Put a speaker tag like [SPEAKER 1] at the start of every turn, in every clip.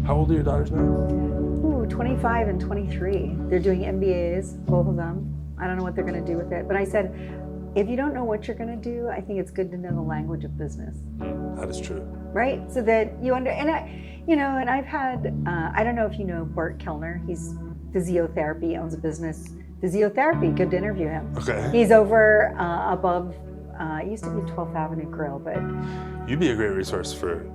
[SPEAKER 1] How old are your daughters now?
[SPEAKER 2] Ooh, 25 and 23. They're doing MBAs, both of them. I don't know what they're going to do with it. But I said, if you don't know what you're going to do, I think it's good to know the language of business.
[SPEAKER 1] That is true.
[SPEAKER 2] Right? So that you and I've had, I don't know if you know Bart Kellner. He's physiotherapy, owns a business. Physiotherapy, good to interview him.
[SPEAKER 1] Okay.
[SPEAKER 2] He's over above, it used to be 12th Avenue Grill, but.
[SPEAKER 1] You'd be a great resource for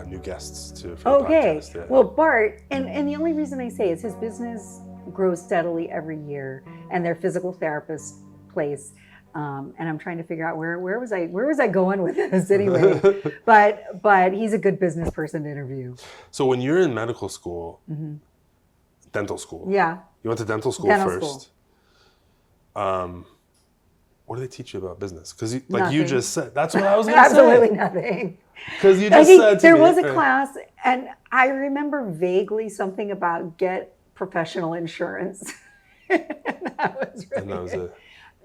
[SPEAKER 1] new guests too. For
[SPEAKER 2] Okay.
[SPEAKER 1] the podcast, yeah.
[SPEAKER 2] Well, Bart, and the only reason I say is his business grows steadily every year, and their physical therapist place. And I'm trying to figure out where was I going with this anyway. but he's a good business person to interview.
[SPEAKER 1] So when you're in medical school, dental school.
[SPEAKER 2] Yeah.
[SPEAKER 1] You went to dental school first. What do they teach you about business? Because you just said, that's what I was going to say.
[SPEAKER 2] Absolutely nothing.
[SPEAKER 1] Because you just said to
[SPEAKER 2] there
[SPEAKER 1] me,
[SPEAKER 2] was a class, and I remember vaguely something about get professional insurance. That was it.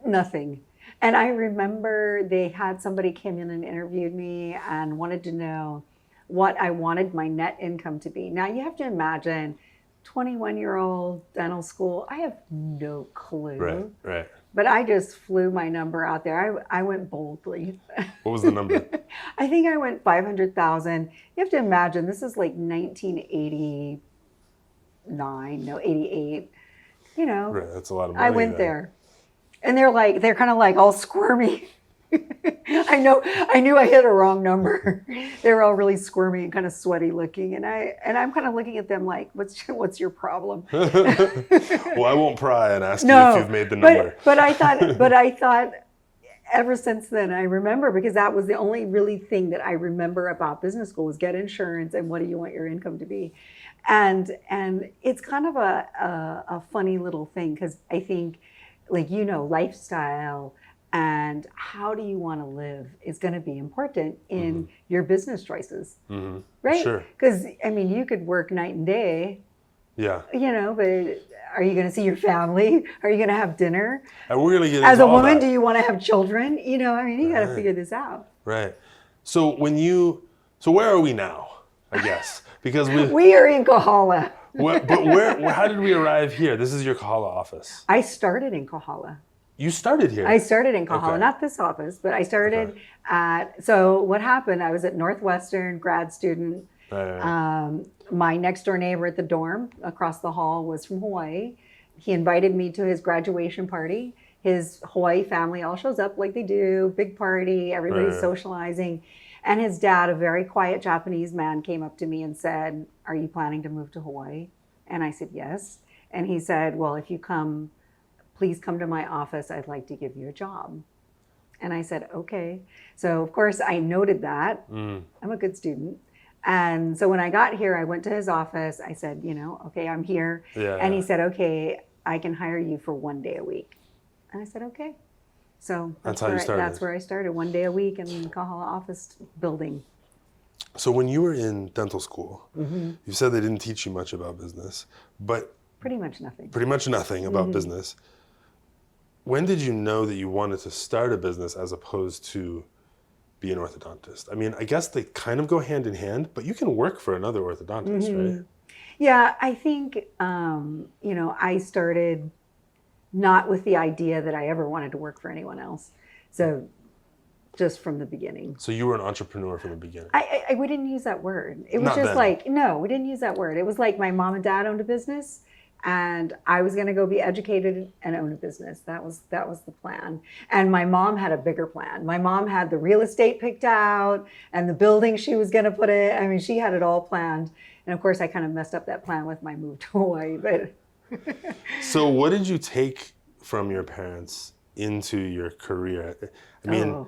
[SPEAKER 2] Nothing. And I remember they had somebody came in and interviewed me and wanted to know what I wanted my net income to be. Now you have to imagine, 21-year-old dental school, I have no clue.
[SPEAKER 1] Right.
[SPEAKER 2] But I just flew my number out there. I went boldly.
[SPEAKER 1] What was the number?
[SPEAKER 2] I think I went 500,000. You have to imagine, this is like 88. You know.
[SPEAKER 1] Right, that's a lot of money.
[SPEAKER 2] I went there. And they're kind of like all squirmy. I knew I hit a wrong number. They were all really squirmy and kind of sweaty looking, and I'm kind of looking at them like, what's your problem?
[SPEAKER 1] Well, I won't pry and ask you if you've made the number.
[SPEAKER 2] But I thought ever since then, I remember, because that was the only really thing that I remember about business school was get insurance and what do you want your income to be, and it's kind of a funny little thing, because I think, like, lifestyle and how do you want to live is going to be important in your business choices, right?
[SPEAKER 1] Sure.
[SPEAKER 2] Because, I mean, you could work night and day, but are you going to see your family? Are you going to have dinner?
[SPEAKER 1] And we're going to get
[SPEAKER 2] as
[SPEAKER 1] into
[SPEAKER 2] a woman,
[SPEAKER 1] all that.
[SPEAKER 2] do you want to have children? You got to figure this out.
[SPEAKER 1] Right. So where are we now, I guess? Because
[SPEAKER 2] we are in Kahala.
[SPEAKER 1] How did we arrive here? This is your Kahala office.
[SPEAKER 2] I started in Kahala.
[SPEAKER 1] You started here?
[SPEAKER 2] I started in Kahala, not this office, but I started so what happened, I was at Northwestern, grad student.
[SPEAKER 1] Right.
[SPEAKER 2] My next door neighbor at the dorm across the hall was from Hawaii. He invited me to his graduation party. His Hawaii family all shows up like they do, big party, everybody's socializing. And his dad, a very quiet Japanese man, came up to me and said, "Are you planning to move to Hawaii?" And I said, "Yes." And he said, "Well, if you come, please come to my office. I'd like to give you a job." And I said, "Okay." So of course I noted that. I'm a good student. And so when I got here, I went to his office. I said, "Okay, I'm here." And he said, "Okay, I can hire you for 1 day a week." And I said, "Okay." So
[SPEAKER 1] that's how you started.
[SPEAKER 2] That's where I started, 1 day a week in the Kahala office building.
[SPEAKER 1] So when you were in dental school, you said they didn't teach you much about business, but
[SPEAKER 2] pretty much nothing
[SPEAKER 1] about business. When did you know that you wanted to start a business as opposed to be an orthodontist? I mean, I guess they kind of go hand in hand, but you can work for another orthodontist, right?
[SPEAKER 2] Yeah, I think, I started not with the idea that I ever wanted to work for anyone else. So just from the beginning.
[SPEAKER 1] So you were an entrepreneur from the beginning?
[SPEAKER 2] We didn't use that word. It was we didn't use that word. It was like my mom and dad owned a business, and I was going to go be educated and own a business. That was the plan. And my mom had a bigger plan. My mom had the real estate picked out and the building she was going to put in. I mean, she had it all planned. And of course, I kind of messed up that plan with my move to Hawaii. But
[SPEAKER 1] so what did you take from your parents into your career? I mean,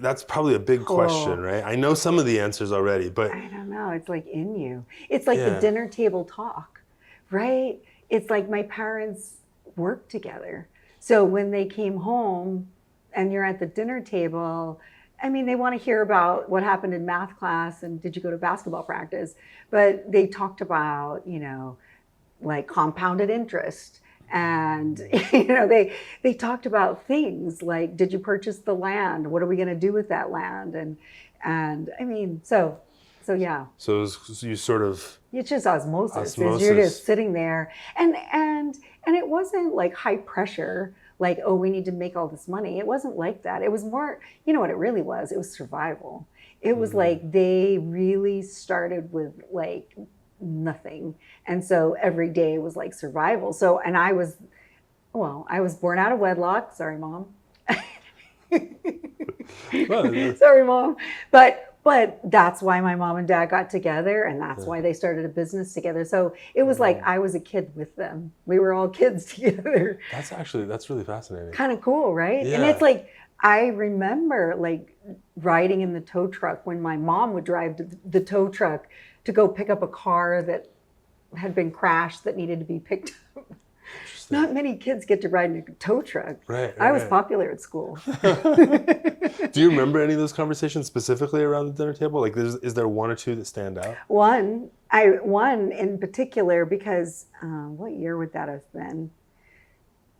[SPEAKER 1] that's probably a big question, right? I know some of the answers already, but
[SPEAKER 2] I don't know. It's like in you. It's like the dinner table talk, right? It's like my parents worked together. So when they came home and you're at the dinner table, I mean, they want to hear about what happened in math class and did you go to basketball practice? But they talked about, like compounded interest. And, they talked about things like, did you purchase the land? What are we going to do with that land? And I mean, so So yeah.
[SPEAKER 1] So you sort of...
[SPEAKER 2] It's just osmosis. You're just sitting there. And it wasn't like high pressure, like, oh, we need to make all this money. It wasn't like that. It was more, you know what it really was? It was survival. It was like they really started with like nothing. And so every day was like survival. So, and I was born out of wedlock. Sorry, Mom. Sorry, Mom. But that's why my mom and dad got together, and that's why they started a business together. So it was like I was a kid with them. We were all kids together.
[SPEAKER 1] That's really fascinating.
[SPEAKER 2] Kind of cool, right?
[SPEAKER 1] Yeah.
[SPEAKER 2] And it's like, I remember like riding in the tow truck when my mom would drive the tow truck to go pick up a car that had been crashed that needed to be picked up. Not many kids get to ride in a tow truck.
[SPEAKER 1] Right.
[SPEAKER 2] I was popular at school.
[SPEAKER 1] Do you remember any of those conversations specifically around the dinner table? Like, is there one or two that stand out?
[SPEAKER 2] One in particular, because what year would that have been?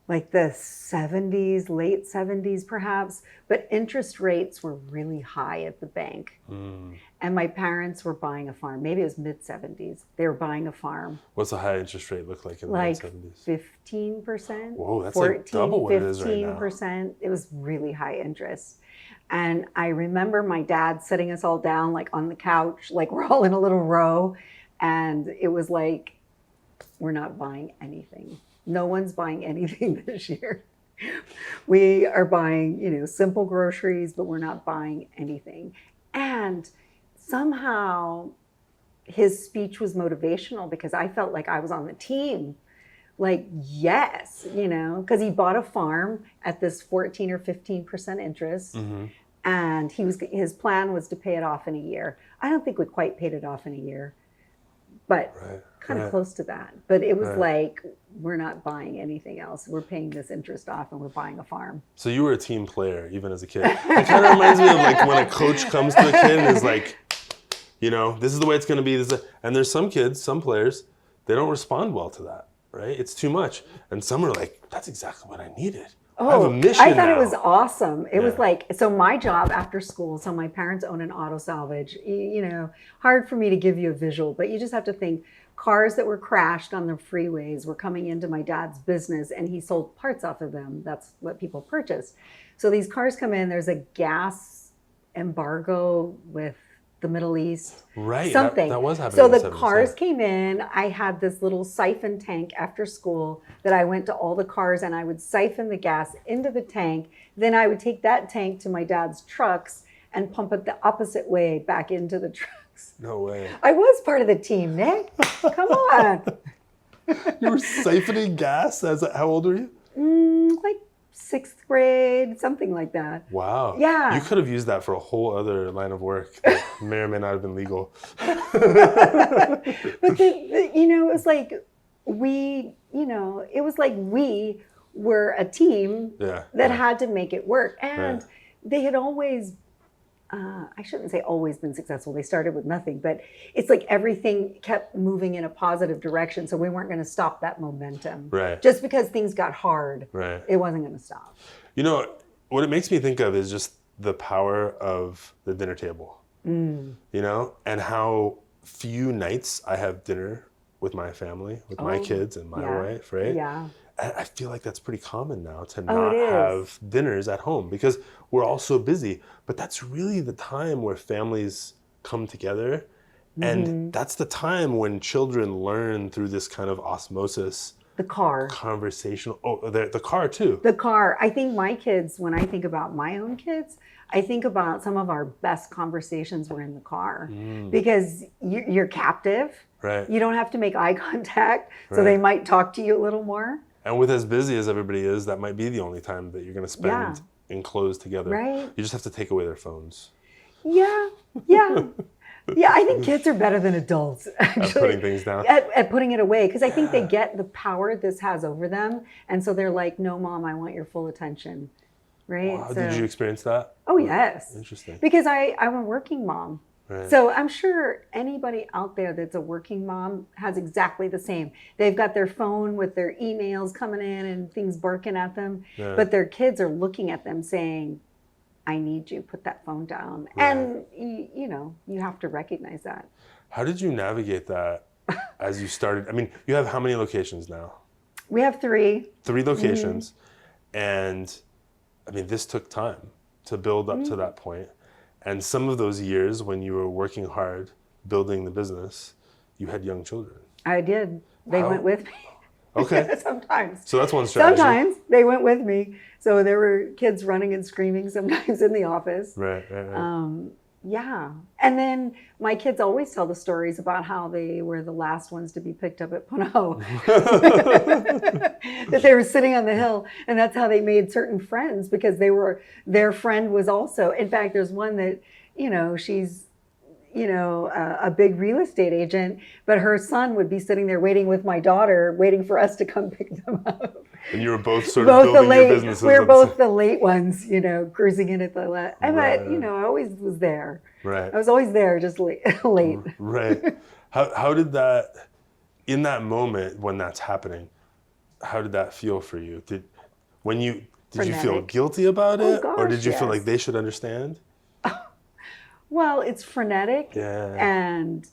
[SPEAKER 2] Like the 70s, late 70s perhaps, but interest rates were really high at the bank. And my parents were buying a farm. Maybe it was mid-70s. They were buying a farm.
[SPEAKER 1] What's a high interest rate look like in the mid-70s?
[SPEAKER 2] 15%.
[SPEAKER 1] Whoa, that's like double what it is right now.
[SPEAKER 2] 15%. It was really high interest. And I remember my dad sitting us all down like on the couch, like we're all in a little row. And it was like, we're not buying anything. No one's buying anything this year. We are buying, simple groceries, but we're not buying anything. And somehow his speech was motivational because I felt like I was on the team. Like, yes, because he bought a farm at this 14 or 15% interest. And his plan was to pay it off in a year. I don't think we quite paid it off in a year, but kind of close to that. But it was like, we're not buying anything else. We're paying this interest off and we're buying a farm. So
[SPEAKER 1] you were a team player even as a kid. It kind of reminds me of like when a coach comes to a kid and is like, this is the way it's going to be. And there's some kids, some players, they don't respond well to that, right? It's too much. And some are like, that's exactly what I needed. I have a mission
[SPEAKER 2] I thought
[SPEAKER 1] now.
[SPEAKER 2] It was awesome. It was like, so my job after school, so my parents own an auto salvage, hard for me to give you a visual, but you just have to think cars that were crashed on the freeways were coming into my dad's business and he sold parts off of them. That's what people purchased. So these cars come in, there's a gas embargo with the Middle East.
[SPEAKER 1] Right.
[SPEAKER 2] Something.
[SPEAKER 1] That was happening.
[SPEAKER 2] So the cars came in. I had this little siphon tank after school that I went to all the cars and I would siphon the gas into the tank. Then I would take that tank to my dad's trucks and pump it the opposite way back into the trucks.
[SPEAKER 1] No way.
[SPEAKER 2] I was part of the team, Nick. Come on.
[SPEAKER 1] You were siphoning gas? How old were you?
[SPEAKER 2] Like 6th grade, something like that.
[SPEAKER 1] Wow.
[SPEAKER 2] Yeah.
[SPEAKER 1] You could have used that for a whole other line of work that may or may not have been legal.
[SPEAKER 2] But it was like we were a team that had to make it work. And they had always, I shouldn't say always been successful. They started with nothing, but it's like everything kept moving in a positive direction. So we weren't going to stop that momentum.
[SPEAKER 1] Right.
[SPEAKER 2] Just because things got hard, it wasn't going to stop.
[SPEAKER 1] What it makes me think of is just the power of the dinner table, and how few nights I have dinner with my family, with my kids and my wife, right?
[SPEAKER 2] Yeah.
[SPEAKER 1] And I feel like that's pretty common now to not have dinners at home because we're all so busy. But that's really the time where families come together. And that's the time when children learn through this kind of osmosis.
[SPEAKER 2] The car.
[SPEAKER 1] Conversational. Oh, the car too.
[SPEAKER 2] The car. I think my kids, when I think about my own kids, I think about some of our best conversations were in the car because you're captive.
[SPEAKER 1] Right.
[SPEAKER 2] You don't have to make eye contact. So they might talk to you a little more.
[SPEAKER 1] And with as busy as everybody is, that might be the only time that you're going to spend enclosed together.
[SPEAKER 2] Right.
[SPEAKER 1] You just have to take away their phones.
[SPEAKER 2] Yeah. I think kids are better than adults, actually.
[SPEAKER 1] At putting things down.
[SPEAKER 2] At putting it away, because I think they get the power this has over them. And so they're like, no, Mom, I want your full attention. Right?
[SPEAKER 1] Wow, did you experience that?
[SPEAKER 2] Oh, yes.
[SPEAKER 1] Interesting.
[SPEAKER 2] Because I'm a working mom.
[SPEAKER 1] Right.
[SPEAKER 2] So I'm sure anybody out there that's a working mom has exactly the same. They've got their phone with their emails coming in and things barking at them, but their kids are looking at them saying, I need you, put that phone down.
[SPEAKER 1] Right.
[SPEAKER 2] And, you have to recognize that.
[SPEAKER 1] How did you navigate that as you started? I mean, you have how many locations now?
[SPEAKER 2] We have 3.
[SPEAKER 1] 3 locations. And I mean, this took time to build up to that point. And some of those years when you were working hard, building the business, you had young children.
[SPEAKER 2] I did. They went with me.
[SPEAKER 1] Okay.
[SPEAKER 2] Sometimes.
[SPEAKER 1] So that's one strategy.
[SPEAKER 2] Sometimes they went with me. So there were kids running and screaming sometimes in the office.
[SPEAKER 1] Right.
[SPEAKER 2] Yeah. And then my kids always tell the stories about how they were the last ones to be picked up at Pono. That they were sitting on the hill, and that's how they made certain friends, because their friend was also, in fact, there's one that, she's, a big real estate agent, but her son would be sitting there waiting with my daughter, waiting for us to come pick them up.
[SPEAKER 1] And you were both sort of building your businesses.
[SPEAKER 2] We were both the late ones, cruising in at the last.
[SPEAKER 1] Right.
[SPEAKER 2] I always was there.
[SPEAKER 1] Right.
[SPEAKER 2] I was always there, just late.
[SPEAKER 1] Right. How did that, in that moment when that's happening, how did that feel for you? Did you feel guilty about it,
[SPEAKER 2] gosh,
[SPEAKER 1] or did you feel
[SPEAKER 2] yes.
[SPEAKER 1] like they should understand?
[SPEAKER 2] Well, it's frenetic and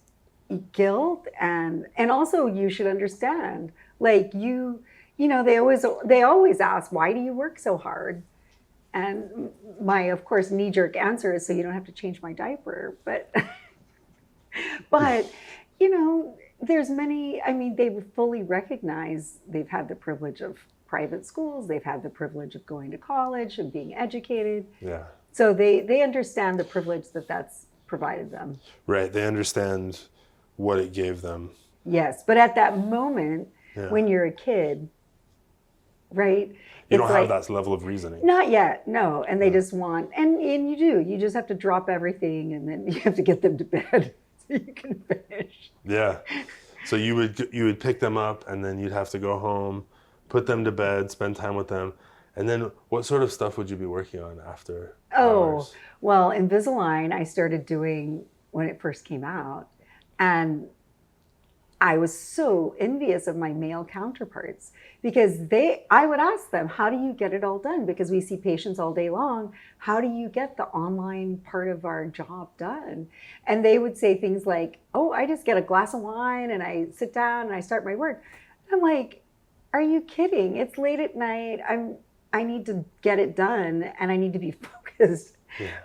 [SPEAKER 2] guilt, and also you should understand. Like they always ask, why do you work so hard? And my, of course, knee-jerk answer is so you don't have to change my diaper. But there's many. I mean, they fully recognize they've had the privilege of private schools. They've had the privilege of going to college and being educated.
[SPEAKER 1] Yeah.
[SPEAKER 2] So they understand the privilege that's provided them.
[SPEAKER 1] Right. They understand what it gave them.
[SPEAKER 2] Yes. But at that moment, when you're a kid, right?
[SPEAKER 1] You don't have that level of reasoning.
[SPEAKER 2] Not yet, no. And they just want, and you do. You just have to drop everything, and then you have to get them to bed so you can finish.
[SPEAKER 1] Yeah. So you would pick them up, and then you'd have to go home, put them to bed, spend time with them. And then what sort of stuff would you be working on after hours?
[SPEAKER 2] Well, Invisalign I started doing when it first came out. And I was so envious of my male counterparts, because I would ask them, how do you get it all done? Because we see patients all day long. How do you get the online part of our job done? And they would say things like, oh, I just get a glass of wine and I sit down and I start my work. I'm like, are you kidding? It's late at night. I need to get it done, and I need to be focused,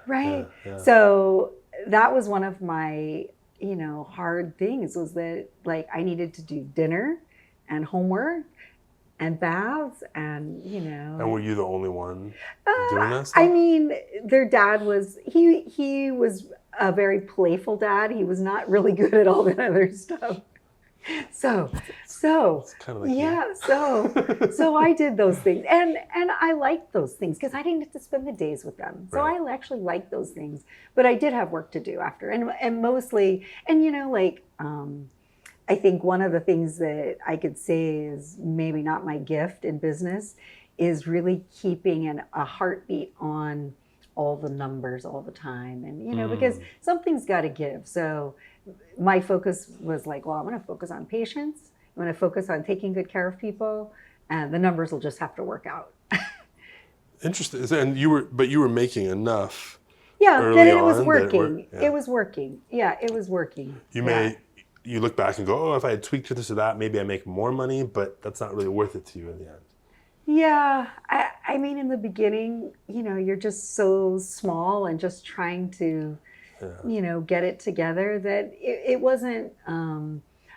[SPEAKER 2] right? Yeah. So that was one of my, hard things, was that like I needed to do dinner and homework and baths and,
[SPEAKER 1] And were you the only one doing that stuff?
[SPEAKER 2] I mean, their dad was, he was a very playful dad. He was not really good at all that other stuff. So it's kind of like so I did those things, and I liked those things because I didn't have to spend the days with them. So I actually liked those things, but I did have work to do after, and mostly, and I think one of the things that I could say is maybe not my gift in business is really keeping a heartbeat on all the numbers all the time, and because something's got to give. So my focus was like, well, I'm going to focus on patients. I'm going to focus on taking good care of people, and the numbers will just have to work out.
[SPEAKER 1] Interesting. And you were making enough.
[SPEAKER 2] Yeah, that it was working. It was working. Yeah, it was working.
[SPEAKER 1] You look back and go, oh, if I had tweaked this or that, maybe I make more money, but that's not really worth it to you in the end.
[SPEAKER 2] Yeah, I mean, in the beginning, you're just so small and just trying to, get it together, that it wasn't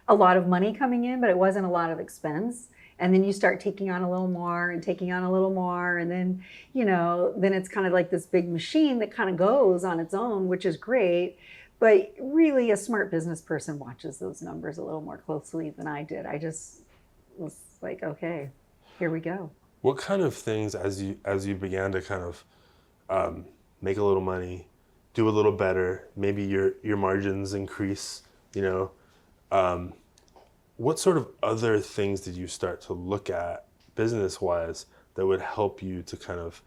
[SPEAKER 2] a lot of money coming in, but it wasn't a lot of expense. And then you start taking on a little more and taking on a little more. And then, then it's kind of like this big machine that kind of goes on its own, which is great. But really, a smart business person watches those numbers a little more closely than I did. I just was like, okay, here we go.
[SPEAKER 1] What kind of things, as you began to kind of make a little money, do a little better, maybe your margins increase, what sort of other things did you start to look at business-wise that would help you to kind of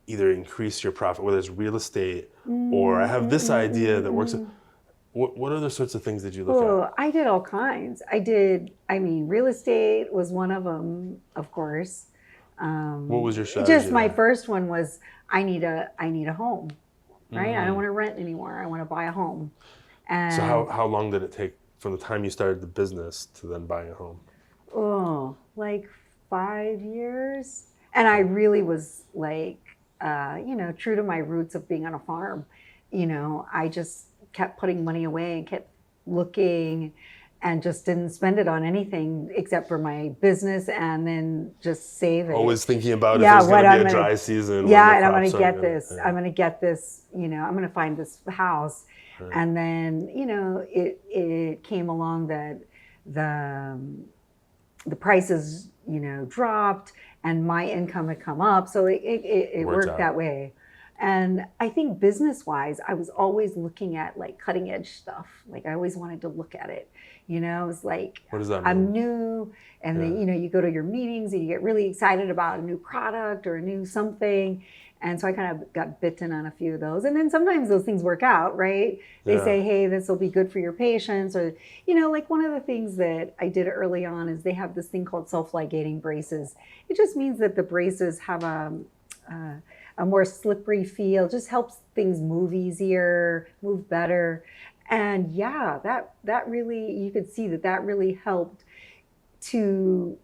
[SPEAKER 1] either increase your profit, whether it's real estate or I have this idea that works? What other sorts of things did you look at?
[SPEAKER 2] I did all kinds. Real estate was one of them, of course.
[SPEAKER 1] What was your strategy?
[SPEAKER 2] Just my first one was I need a home, right? I don't want to rent anymore. I want to buy a home. And
[SPEAKER 1] So how long did it take from the time you started the business to then buying a home?
[SPEAKER 2] Oh, like 5 years. And I really was like, true to my roots of being on a farm. I just kept putting money away and kept looking and just didn't spend it on anything except for my business and then just save it.
[SPEAKER 1] Always thinking about if there's going to be a dry season.
[SPEAKER 2] Yeah, and I'm going to get this. I'm going to get this, I'm going to find this house.
[SPEAKER 1] Right.
[SPEAKER 2] And then, it came along that the prices, dropped and my income had come up. So it worked that way. And I think business-wise, I was always looking at like cutting edge stuff. Like I always wanted to look at it. It was like,
[SPEAKER 1] what does that mean?
[SPEAKER 2] I'm new. And then, you go to your meetings and you get really excited about a new product or a new something. And so I kind of got bitten on a few of those. And then sometimes those things work out, right? They say, hey, this will be good for your patients. Or, like one of the things that I did early on is they have this thing called self-ligating braces. It just means that the braces have a more slippery feel, just helps things move easier, move better. And yeah, that really, you could see that really helped to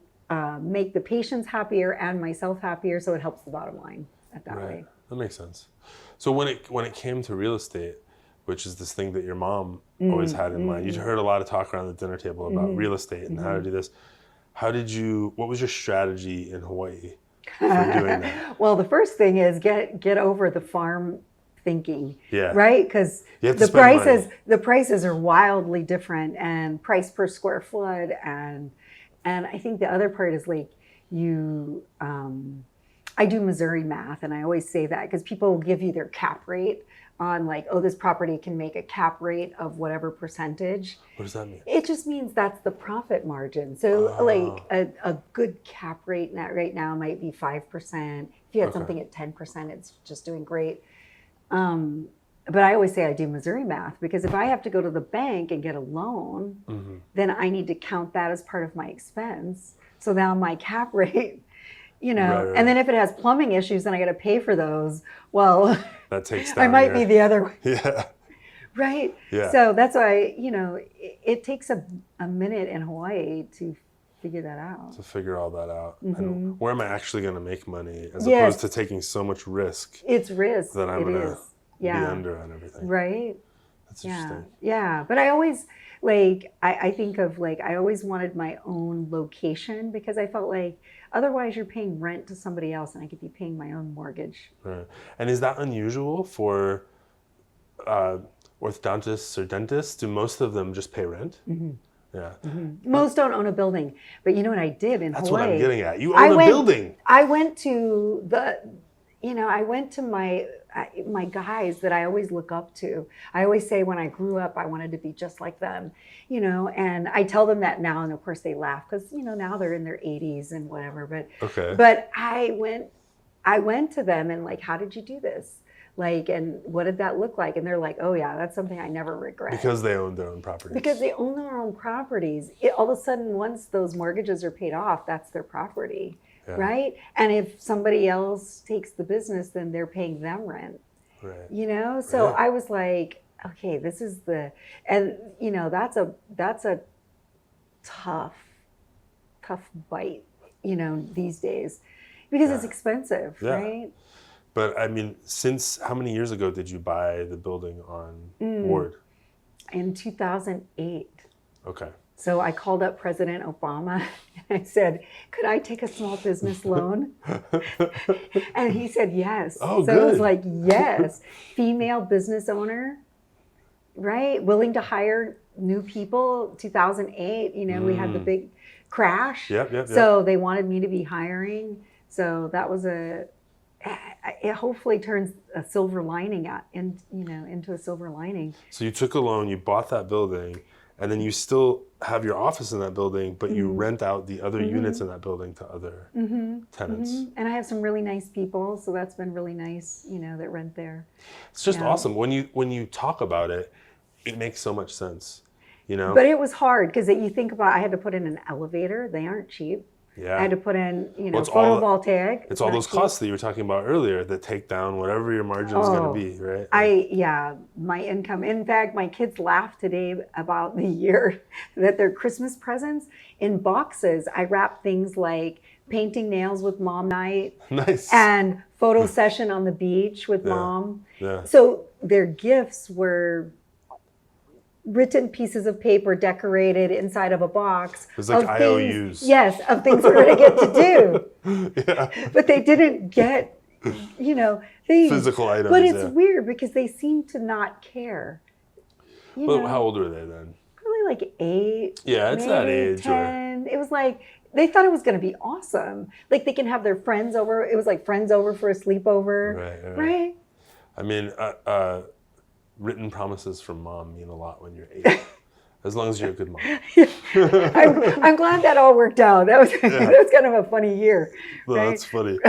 [SPEAKER 2] make the patients happier and myself happier. So it helps the bottom line. That way.
[SPEAKER 1] That makes sense. So when it came to real estate, which is this thing that your mom always had in mind, you heard a lot of talk around the dinner table about real estate and how to do this. What was your strategy in Hawaii for doing that?
[SPEAKER 2] Well, the first thing is get over the farm thinking,
[SPEAKER 1] yeah,
[SPEAKER 2] right? Because the prices are wildly different, and price per square foot, and I think the other part is like I do Missouri math, and I always say that because people will give you their cap rate on like, oh, this property can make a cap rate of whatever percentage.
[SPEAKER 1] What does that mean?
[SPEAKER 2] It just means that's the profit margin. So like a good cap rate right now might be 5%. If you had something at 10%, it's just doing great. But I always say I do Missouri math because if I have to go to the bank and get a loan, then I need to count that as part of my expense. So now my cap rate, right. And then if it has plumbing issues, then I got to pay for those. Well,
[SPEAKER 1] that takes down
[SPEAKER 2] I might be the other way.
[SPEAKER 1] Yeah.
[SPEAKER 2] Right.
[SPEAKER 1] Yeah.
[SPEAKER 2] So that's why, it takes a minute in Hawaii to figure that out.
[SPEAKER 1] To figure all that out. And where am I actually going to make money as opposed to taking so much risk?
[SPEAKER 2] It's risk.
[SPEAKER 1] That I'm going to be under on everything.
[SPEAKER 2] Right.
[SPEAKER 1] That's interesting.
[SPEAKER 2] Yeah. But I always, I think of I always wanted my own location because I felt like otherwise you're paying rent to somebody else and I could be paying my own mortgage.
[SPEAKER 1] Right. And is that unusual for orthodontists or dentists? Do most of them just pay rent? Yeah.
[SPEAKER 2] Most don't own a building. But you know what I did in Hawaii?
[SPEAKER 1] That's what I'm getting at. You own a building.
[SPEAKER 2] I went to my guys that I always look up to. I always say when I grew up, I wanted to be just like them, and I tell them that now. And of course they laugh because, now they're in their 80s and whatever. But I went to them and like, how did you do this? And what did that look like? And they're like, oh yeah, that's something I never regret.
[SPEAKER 1] Because they own their own properties.
[SPEAKER 2] Because they own their own properties. All of a sudden, once those mortgages are paid off, that's their property. Yeah. Right? And if somebody else takes the business, then they're paying them rent.
[SPEAKER 1] Right.
[SPEAKER 2] So I was like, okay, this is and that's a tough bite, these days because it's expensive, right?
[SPEAKER 1] But I mean, since how many years ago did you buy the building on Ward?
[SPEAKER 2] In 2008.
[SPEAKER 1] Okay.
[SPEAKER 2] So I called up President Obama and I said, could I take a small business loan? And he said yes.
[SPEAKER 1] Oh,
[SPEAKER 2] so
[SPEAKER 1] good.
[SPEAKER 2] it was like, yes, female business owner, right? Willing to hire new people. 2008, we had the big crash.
[SPEAKER 1] Yep.
[SPEAKER 2] So they wanted me to be hiring. So that was it hopefully turns a silver lining into a silver lining.
[SPEAKER 1] So you took a loan, you bought that building, and then you still have your office in that building, but you rent out the other units in that building to other tenants.
[SPEAKER 2] And I have some really nice people, so that's been really nice, that rent there.
[SPEAKER 1] It's just awesome. When you talk about it, it makes so much sense,
[SPEAKER 2] But it was hard because you think about, I had to put in an elevator. They aren't cheap.
[SPEAKER 1] Yeah.
[SPEAKER 2] I had to put in,
[SPEAKER 1] Well,
[SPEAKER 2] photovoltaic.
[SPEAKER 1] It's all
[SPEAKER 2] not
[SPEAKER 1] those
[SPEAKER 2] cheap.
[SPEAKER 1] costs that you were talking about earlier that take down whatever your margin is going to be, right?
[SPEAKER 2] My income. In fact, my kids laughed today about the year that their Christmas presents in boxes. I wrapped things like painting nails with mom night
[SPEAKER 1] Nice.
[SPEAKER 2] and photo session on the beach with mom.
[SPEAKER 1] Yeah.
[SPEAKER 2] So their gifts were written pieces of paper decorated inside of a box.
[SPEAKER 1] It was like
[SPEAKER 2] of
[SPEAKER 1] IOUs.
[SPEAKER 2] Things, yes, of things we're going to get to do.
[SPEAKER 1] Yeah.
[SPEAKER 2] But they didn't get,
[SPEAKER 1] Physical items.
[SPEAKER 2] But it's weird because they seem to not care.
[SPEAKER 1] Well, how old were they then?
[SPEAKER 2] Probably like 8.
[SPEAKER 1] Yeah, it's that age.
[SPEAKER 2] 10. It was like, they thought it was going to be awesome. Like they can have their friends over. It was like friends over for a sleepover. Right?
[SPEAKER 1] I mean, written promises from mom mean a lot when you're 8. As long as you're a good mom.
[SPEAKER 2] I'm glad that all worked out. That was kind of a funny year.
[SPEAKER 1] No,
[SPEAKER 2] right?
[SPEAKER 1] That's funny.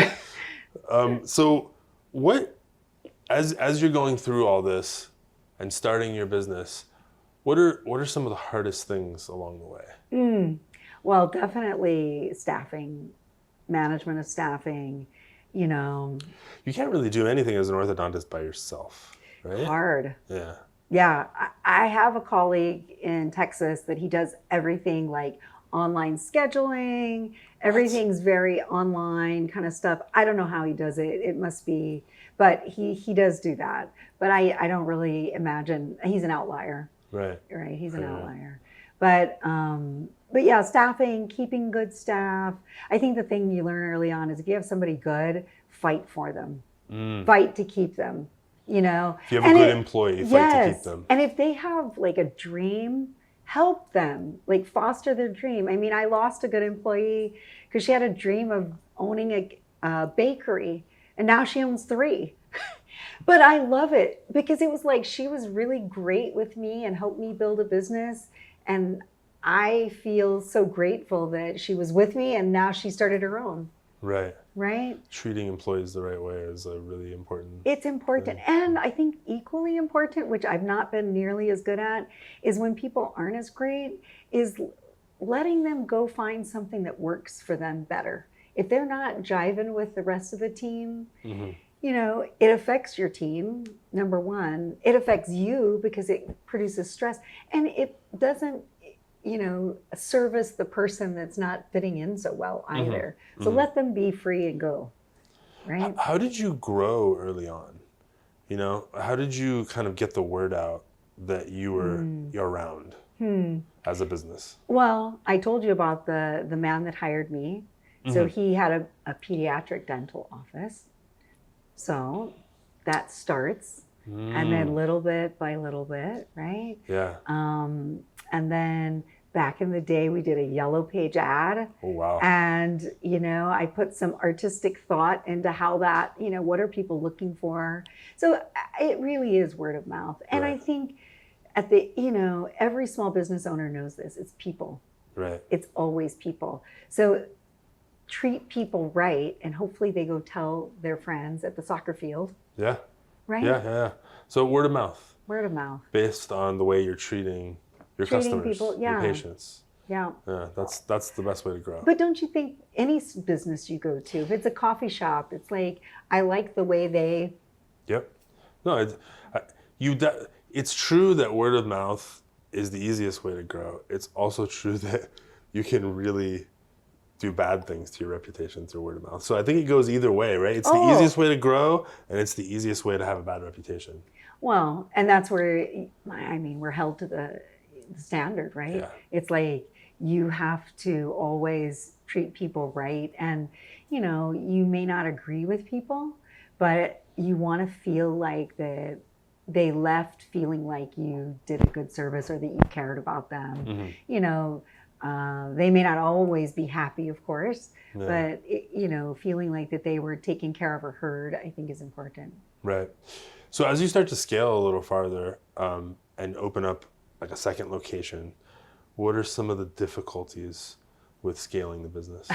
[SPEAKER 1] So what, as you're going through all this and starting your business, what are some of the hardest things along the way?
[SPEAKER 2] Well, definitely staffing, management of staffing,
[SPEAKER 1] You can't really do anything as an orthodontist by yourself, right?
[SPEAKER 2] Hard.
[SPEAKER 1] Yeah.
[SPEAKER 2] Yeah. I have a colleague in Texas that he does everything like online scheduling. Everything's very online kind of stuff. I don't know how he does it. It must be, but he does do that. But I don't really imagine, he's an outlier.
[SPEAKER 1] Right.
[SPEAKER 2] He's an outlier. But yeah, staffing, keeping good staff. I think the thing you learn early on is if you have somebody good, fight for them. Fight to keep them,
[SPEAKER 1] If you have a good employee, fight to keep them.
[SPEAKER 2] And if they have like a dream, help them, like foster their dream. I mean, I lost a good employee because she had a dream of owning a bakery and now she owns 3. But I love it because it was like she was really great with me and helped me build a business. And I feel so grateful that she was with me and now she started her own.
[SPEAKER 1] Right.
[SPEAKER 2] Right?
[SPEAKER 1] Treating employees the right way is a really important.
[SPEAKER 2] It's important. And I think equally important, which I've not been nearly as good at, is when people aren't as great, is letting them go find something that works for them better. If they're not jiving with the rest of the team, it affects your team, number one. It affects you because it produces stress. And it doesn't, service the person that's not fitting in so well either. So let them be free and go, right?
[SPEAKER 1] How did you grow early on? How did you kind of get the word out that you were around as a business?
[SPEAKER 2] Well, I told you about the man that hired me. So he had a pediatric dental office. So that starts, and then little bit by little bit, right?
[SPEAKER 1] Yeah.
[SPEAKER 2] And then back in the day, we did a yellow page ad.
[SPEAKER 1] Oh, wow.
[SPEAKER 2] And, I put some artistic thought into how that, what are people looking for? So it really is word of mouth. And I think every small business owner knows this. It's people.
[SPEAKER 1] Right.
[SPEAKER 2] It's always people. So treat people right, and hopefully they go tell their friends at the soccer field.
[SPEAKER 1] Yeah.
[SPEAKER 2] Right?
[SPEAKER 1] Yeah. So word of mouth.
[SPEAKER 2] Word of mouth.
[SPEAKER 1] Based on the way you're treating your customers,
[SPEAKER 2] people,
[SPEAKER 1] your patients.
[SPEAKER 2] Yeah.
[SPEAKER 1] Yeah, that's the best way to grow.
[SPEAKER 2] But don't you think any business you go to, if it's a coffee shop, it's like, I like the way they...
[SPEAKER 1] Yep. No, it's true that word of mouth is the easiest way to grow. It's also true that you can really do bad things to your reputation through word of mouth. So I think it goes either way, right? It's the easiest way to grow, and it's the easiest way to have a bad reputation.
[SPEAKER 2] Well, and that's where, we're held to the standard, right?
[SPEAKER 1] Yeah.
[SPEAKER 2] It's like you have to always treat people right. And, you may not agree with people, but you want to feel like that they left feeling like you did a good service or that you cared about them. They may not always be happy, of course, but, feeling like that they were taken care of or heard, I think is important.
[SPEAKER 1] Right. So as you start to scale a little farther and open up like a second location, what are some of the difficulties with scaling the business?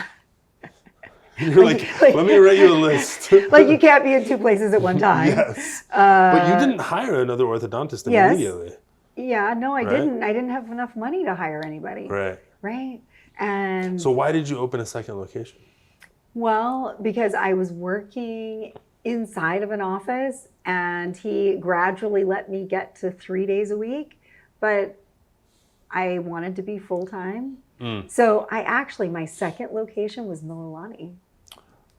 [SPEAKER 1] You're like, let me write you a list.
[SPEAKER 2] Like you can't be in 2 places at one time.
[SPEAKER 1] Yes. But you didn't hire another orthodontist immediately.
[SPEAKER 2] Yeah, no, I didn't. I didn't have enough money to hire anybody.
[SPEAKER 1] Right.
[SPEAKER 2] Right. And
[SPEAKER 1] So why did you open a second location?
[SPEAKER 2] well, because I was working inside of an office and he gradually let me get to 3 days a week, but I wanted to be full-time. So my second location was Mililani.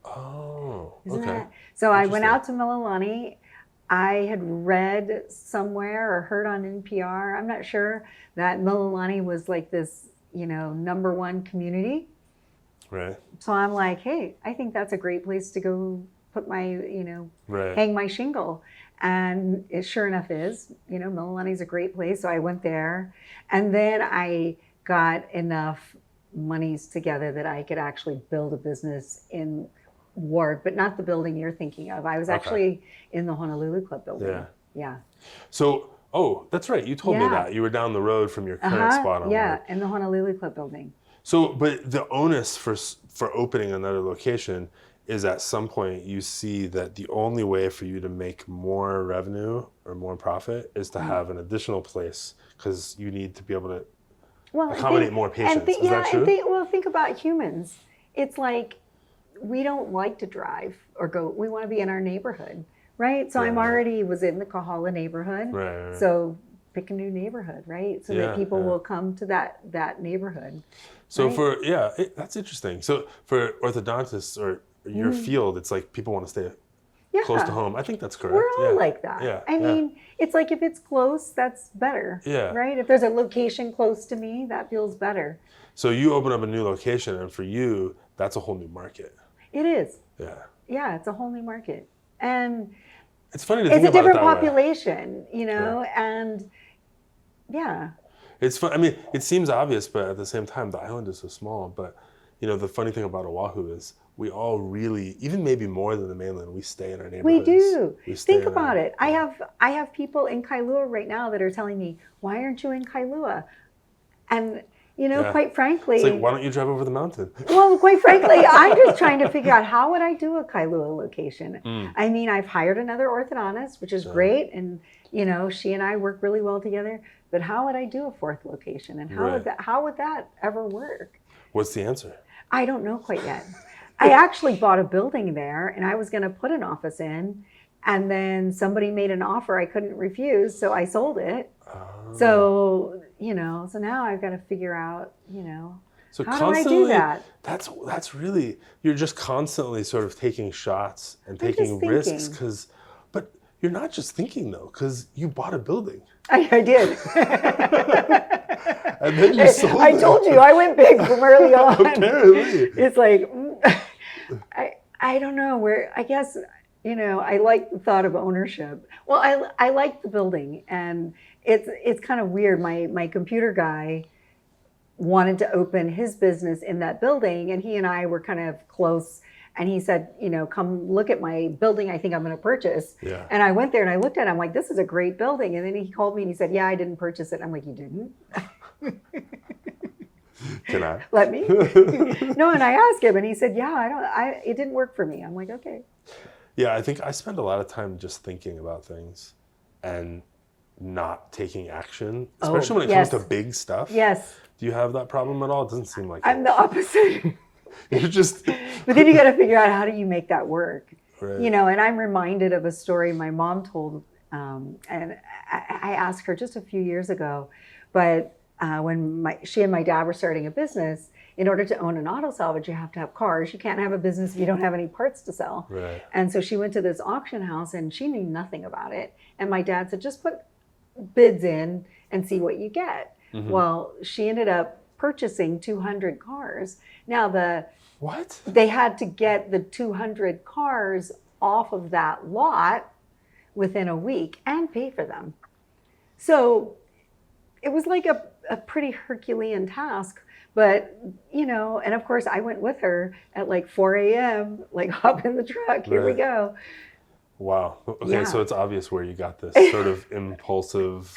[SPEAKER 1] Oh,
[SPEAKER 2] Isn't
[SPEAKER 1] okay.
[SPEAKER 2] that? So I went out to Mililani. I had read somewhere or heard on NPR, I'm not sure, that Mililani was like this, #1 community.
[SPEAKER 1] Right.
[SPEAKER 2] So I'm like, hey, I think that's a great place to go put my,
[SPEAKER 1] Right.
[SPEAKER 2] hang my shingle. And it sure enough is, Mililani's a great place. So I went there. And then I got enough monies together that I could actually build a business in Ward, but not the building you're thinking of. I was actually in the Honolulu Club building.
[SPEAKER 1] Yeah.
[SPEAKER 2] Yeah.
[SPEAKER 1] So, that's right. You told me that. You were down the road from your current spot on
[SPEAKER 2] Yeah,
[SPEAKER 1] Ward.
[SPEAKER 2] in the Honolulu Club building.
[SPEAKER 1] So, but the onus for opening another location is at some point you see that the only way for you to make more revenue or more profit is to have an additional place because you need to be able to accommodate more patients. Is that true?
[SPEAKER 2] Think about humans. It's like we don't like to drive or go. We want to be in our neighborhood, right? So I'm already was in the Kahala neighborhood.
[SPEAKER 1] Right.
[SPEAKER 2] So pick a new neighborhood, right? So that people will come to that neighborhood.
[SPEAKER 1] So
[SPEAKER 2] right?
[SPEAKER 1] That's interesting. So for orthodontists or your field, it's like people want to stay close to home. I think that's correct.
[SPEAKER 2] We're all like that.
[SPEAKER 1] Yeah.
[SPEAKER 2] I mean, it's like if it's close, that's better.
[SPEAKER 1] Yeah.
[SPEAKER 2] Right? If there's a location close to me, that feels better.
[SPEAKER 1] So you open up a new location, and for you, that's a whole new market.
[SPEAKER 2] It is.
[SPEAKER 1] Yeah.
[SPEAKER 2] Yeah, it's a whole new market. And
[SPEAKER 1] it's funny to think about it that way.
[SPEAKER 2] It's a different population, and yeah.
[SPEAKER 1] It's fun. I mean, it seems obvious, but at the same time, the island is so small. But, the funny thing about Oahu is we all really, even maybe more than the mainland, we stay in our neighborhoods.
[SPEAKER 2] We do. Think about it. I have people in Kailua right now that are telling me, why aren't you in Kailua? And, quite frankly.
[SPEAKER 1] It's like, why don't you drive over the mountain?
[SPEAKER 2] Well, quite frankly, I'm just trying to figure out how would I do a Kailua location. I mean, I've hired another orthodontist, which is great. And, she and I work really well together. But how would I do a fourth location? And how would that ever work?
[SPEAKER 1] What's the answer?
[SPEAKER 2] I don't know quite yet. I actually bought a building there and I was going to put an office in. And then somebody made an offer I couldn't refuse. So I sold it. So, so now I've got to figure out,
[SPEAKER 1] so
[SPEAKER 2] how do I do that?
[SPEAKER 1] That's really, you're just constantly sort of taking shots and taking risks but you're not just thinking though, because you bought a building.
[SPEAKER 2] I did.
[SPEAKER 1] And then you sold it.
[SPEAKER 2] I told you, I went big from early on.
[SPEAKER 1] Apparently.
[SPEAKER 2] It's like, I don't know where, I guess, I like the thought of ownership. Well, I like the building and it's kind of weird. My computer guy wanted to open his business in that building and he and I were kind of close. And he said, come look at my building I think I'm going to purchase.
[SPEAKER 1] Yeah.
[SPEAKER 2] And I went there and I looked at it. I'm like, this is a great building. And then he called me and he said, yeah, I didn't purchase it. I'm like, you didn't?
[SPEAKER 1] Can I?
[SPEAKER 2] Let me? No, and I asked him and he said, yeah, it didn't work for me. I'm like, okay.
[SPEAKER 1] Yeah, I think I spend a lot of time just thinking about things and not taking action, especially when it comes to big stuff.
[SPEAKER 2] Yes.
[SPEAKER 1] Do you have that problem at all? It doesn't seem like
[SPEAKER 2] I'm the opposite.
[SPEAKER 1] You're just.
[SPEAKER 2] But then you got to figure out how do you make that work.
[SPEAKER 1] Right.
[SPEAKER 2] And I'm reminded of a story my mom told, and I asked her just a few years ago, but when she and my dad were starting a business, in order to own an auto salvage, you have to have cars. You can't have a business if you don't have any parts to sell.
[SPEAKER 1] Right.
[SPEAKER 2] And so she went to this auction house and she knew nothing about it. And my dad said, just put bids in and see what you get. Mm-hmm. Well, she ended up purchasing 200 cars. Now
[SPEAKER 1] what?
[SPEAKER 2] They had to get the 200 cars off of that lot within a week and pay for them. So it was like a pretty Herculean task. But, and of course I went with her at like 4 a.m., like hop in the truck, here we go.
[SPEAKER 1] Wow. Okay, so it's obvious where you got this sort of impulsive,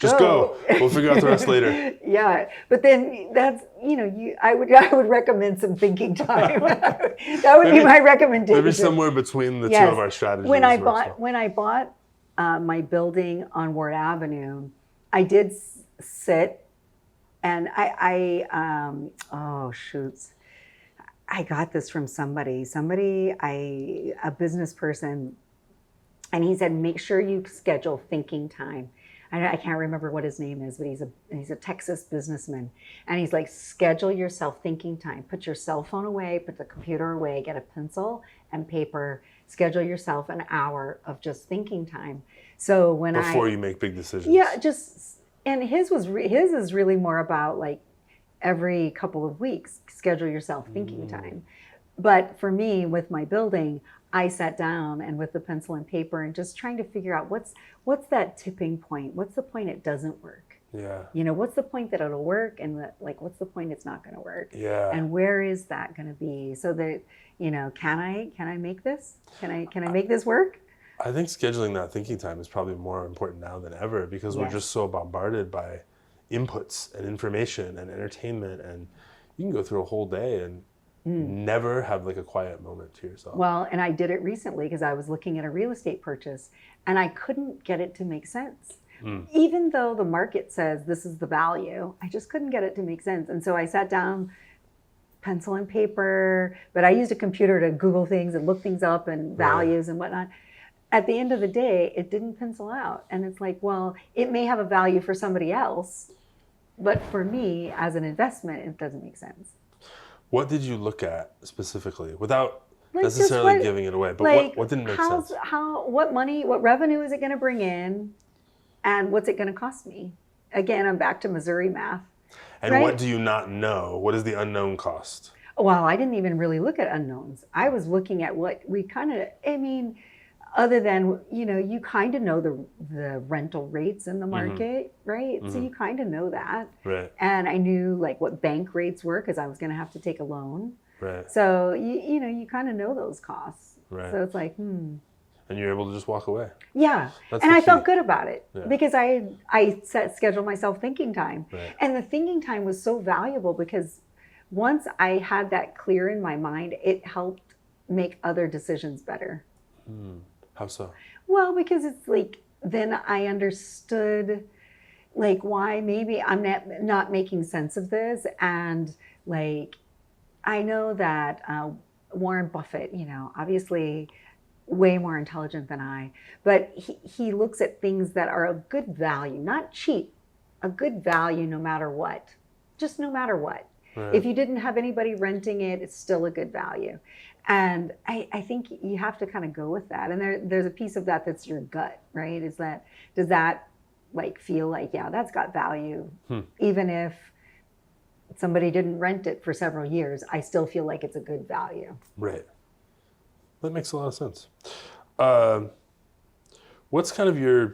[SPEAKER 1] just go. We'll figure out the rest later.
[SPEAKER 2] Yeah, but then that's, I would recommend some thinking time. That would be my recommendation.
[SPEAKER 1] Maybe somewhere between the two of our strategies.
[SPEAKER 2] When I bought my building on Ward Avenue, I did sit And oh shoots, I got this from somebody, a business person, and he said, make sure you schedule thinking time. I can't remember what his name is, but he's a Texas businessman. And he's like, schedule yourself thinking time. Put your cell phone away, put the computer away, get a pencil and paper, schedule yourself an hour of just thinking time. So
[SPEAKER 1] before you make big decisions.
[SPEAKER 2] Yeah, and his is really more about like every couple of weeks, schedule yourself thinking time. But for me, with my building, I sat down and with the pencil and paper and just trying to figure out what's that tipping point? What's the point it doesn't work?
[SPEAKER 1] Yeah.
[SPEAKER 2] You know, what's the point that it'll work, and what's the point it's not going to work?
[SPEAKER 1] Yeah.
[SPEAKER 2] And where is that going to be? So that, you know, can I make this? Can I make this work?
[SPEAKER 1] I think scheduling that thinking time is probably more important now than ever, because we're just so bombarded by inputs and information and entertainment, and you can go through a whole day and never have like a quiet moment to yourself.
[SPEAKER 2] Well, and I did it recently because I was looking at a real estate purchase and I couldn't get it to make sense. Even though the market says this is the value, I just couldn't get it to make sense. And so I sat down, pencil and paper, but I used a computer to Google things and look things up and values and whatnot. At the end of the day, it didn't pencil out. And it's like, well, it may have a value for somebody else, but for me as an investment, it doesn't make sense.
[SPEAKER 1] What did you look at specifically without necessarily giving it away? But
[SPEAKER 2] like,
[SPEAKER 1] what didn't make sense?
[SPEAKER 2] What revenue is it going to bring in? And what's it going to cost me? Again, I'm back to Missouri math.
[SPEAKER 1] And what do you not know? What is the unknown cost?
[SPEAKER 2] Well, I didn't even really look at unknowns. I was looking at what we other than, you know, you kind of know the rental rates in the market, right? So you kind of know that.
[SPEAKER 1] Right.
[SPEAKER 2] And I knew like what bank rates were because I was going to have to take a loan.
[SPEAKER 1] Right.
[SPEAKER 2] So, you know, you kind of know those costs.
[SPEAKER 1] Right.
[SPEAKER 2] So it's like,
[SPEAKER 1] And you're able to just walk away.
[SPEAKER 2] Yeah.
[SPEAKER 1] That's
[SPEAKER 2] and I
[SPEAKER 1] key.
[SPEAKER 2] felt good about it because I scheduled myself thinking time.
[SPEAKER 1] Right.
[SPEAKER 2] And the thinking time was so valuable because once I had that clear in my mind, it helped make other decisions better.
[SPEAKER 1] How so?
[SPEAKER 2] Well, because it's like, then I understood like why maybe I'm not making sense of this. And like, I know that Warren Buffett, you know, obviously way more intelligent than I, but he looks at things that are of good value, not cheap, a good value no matter what, just no matter what. Right. If you didn't have anybody renting it, it's still a good value. And I think you have to kind of go with that. And there's a piece of that that's your gut, right? Does that like feel like, yeah, that's got value. Even if somebody didn't rent it for several years, I still feel like it's a good value.
[SPEAKER 1] Right. That makes a lot of sense. What's kind of do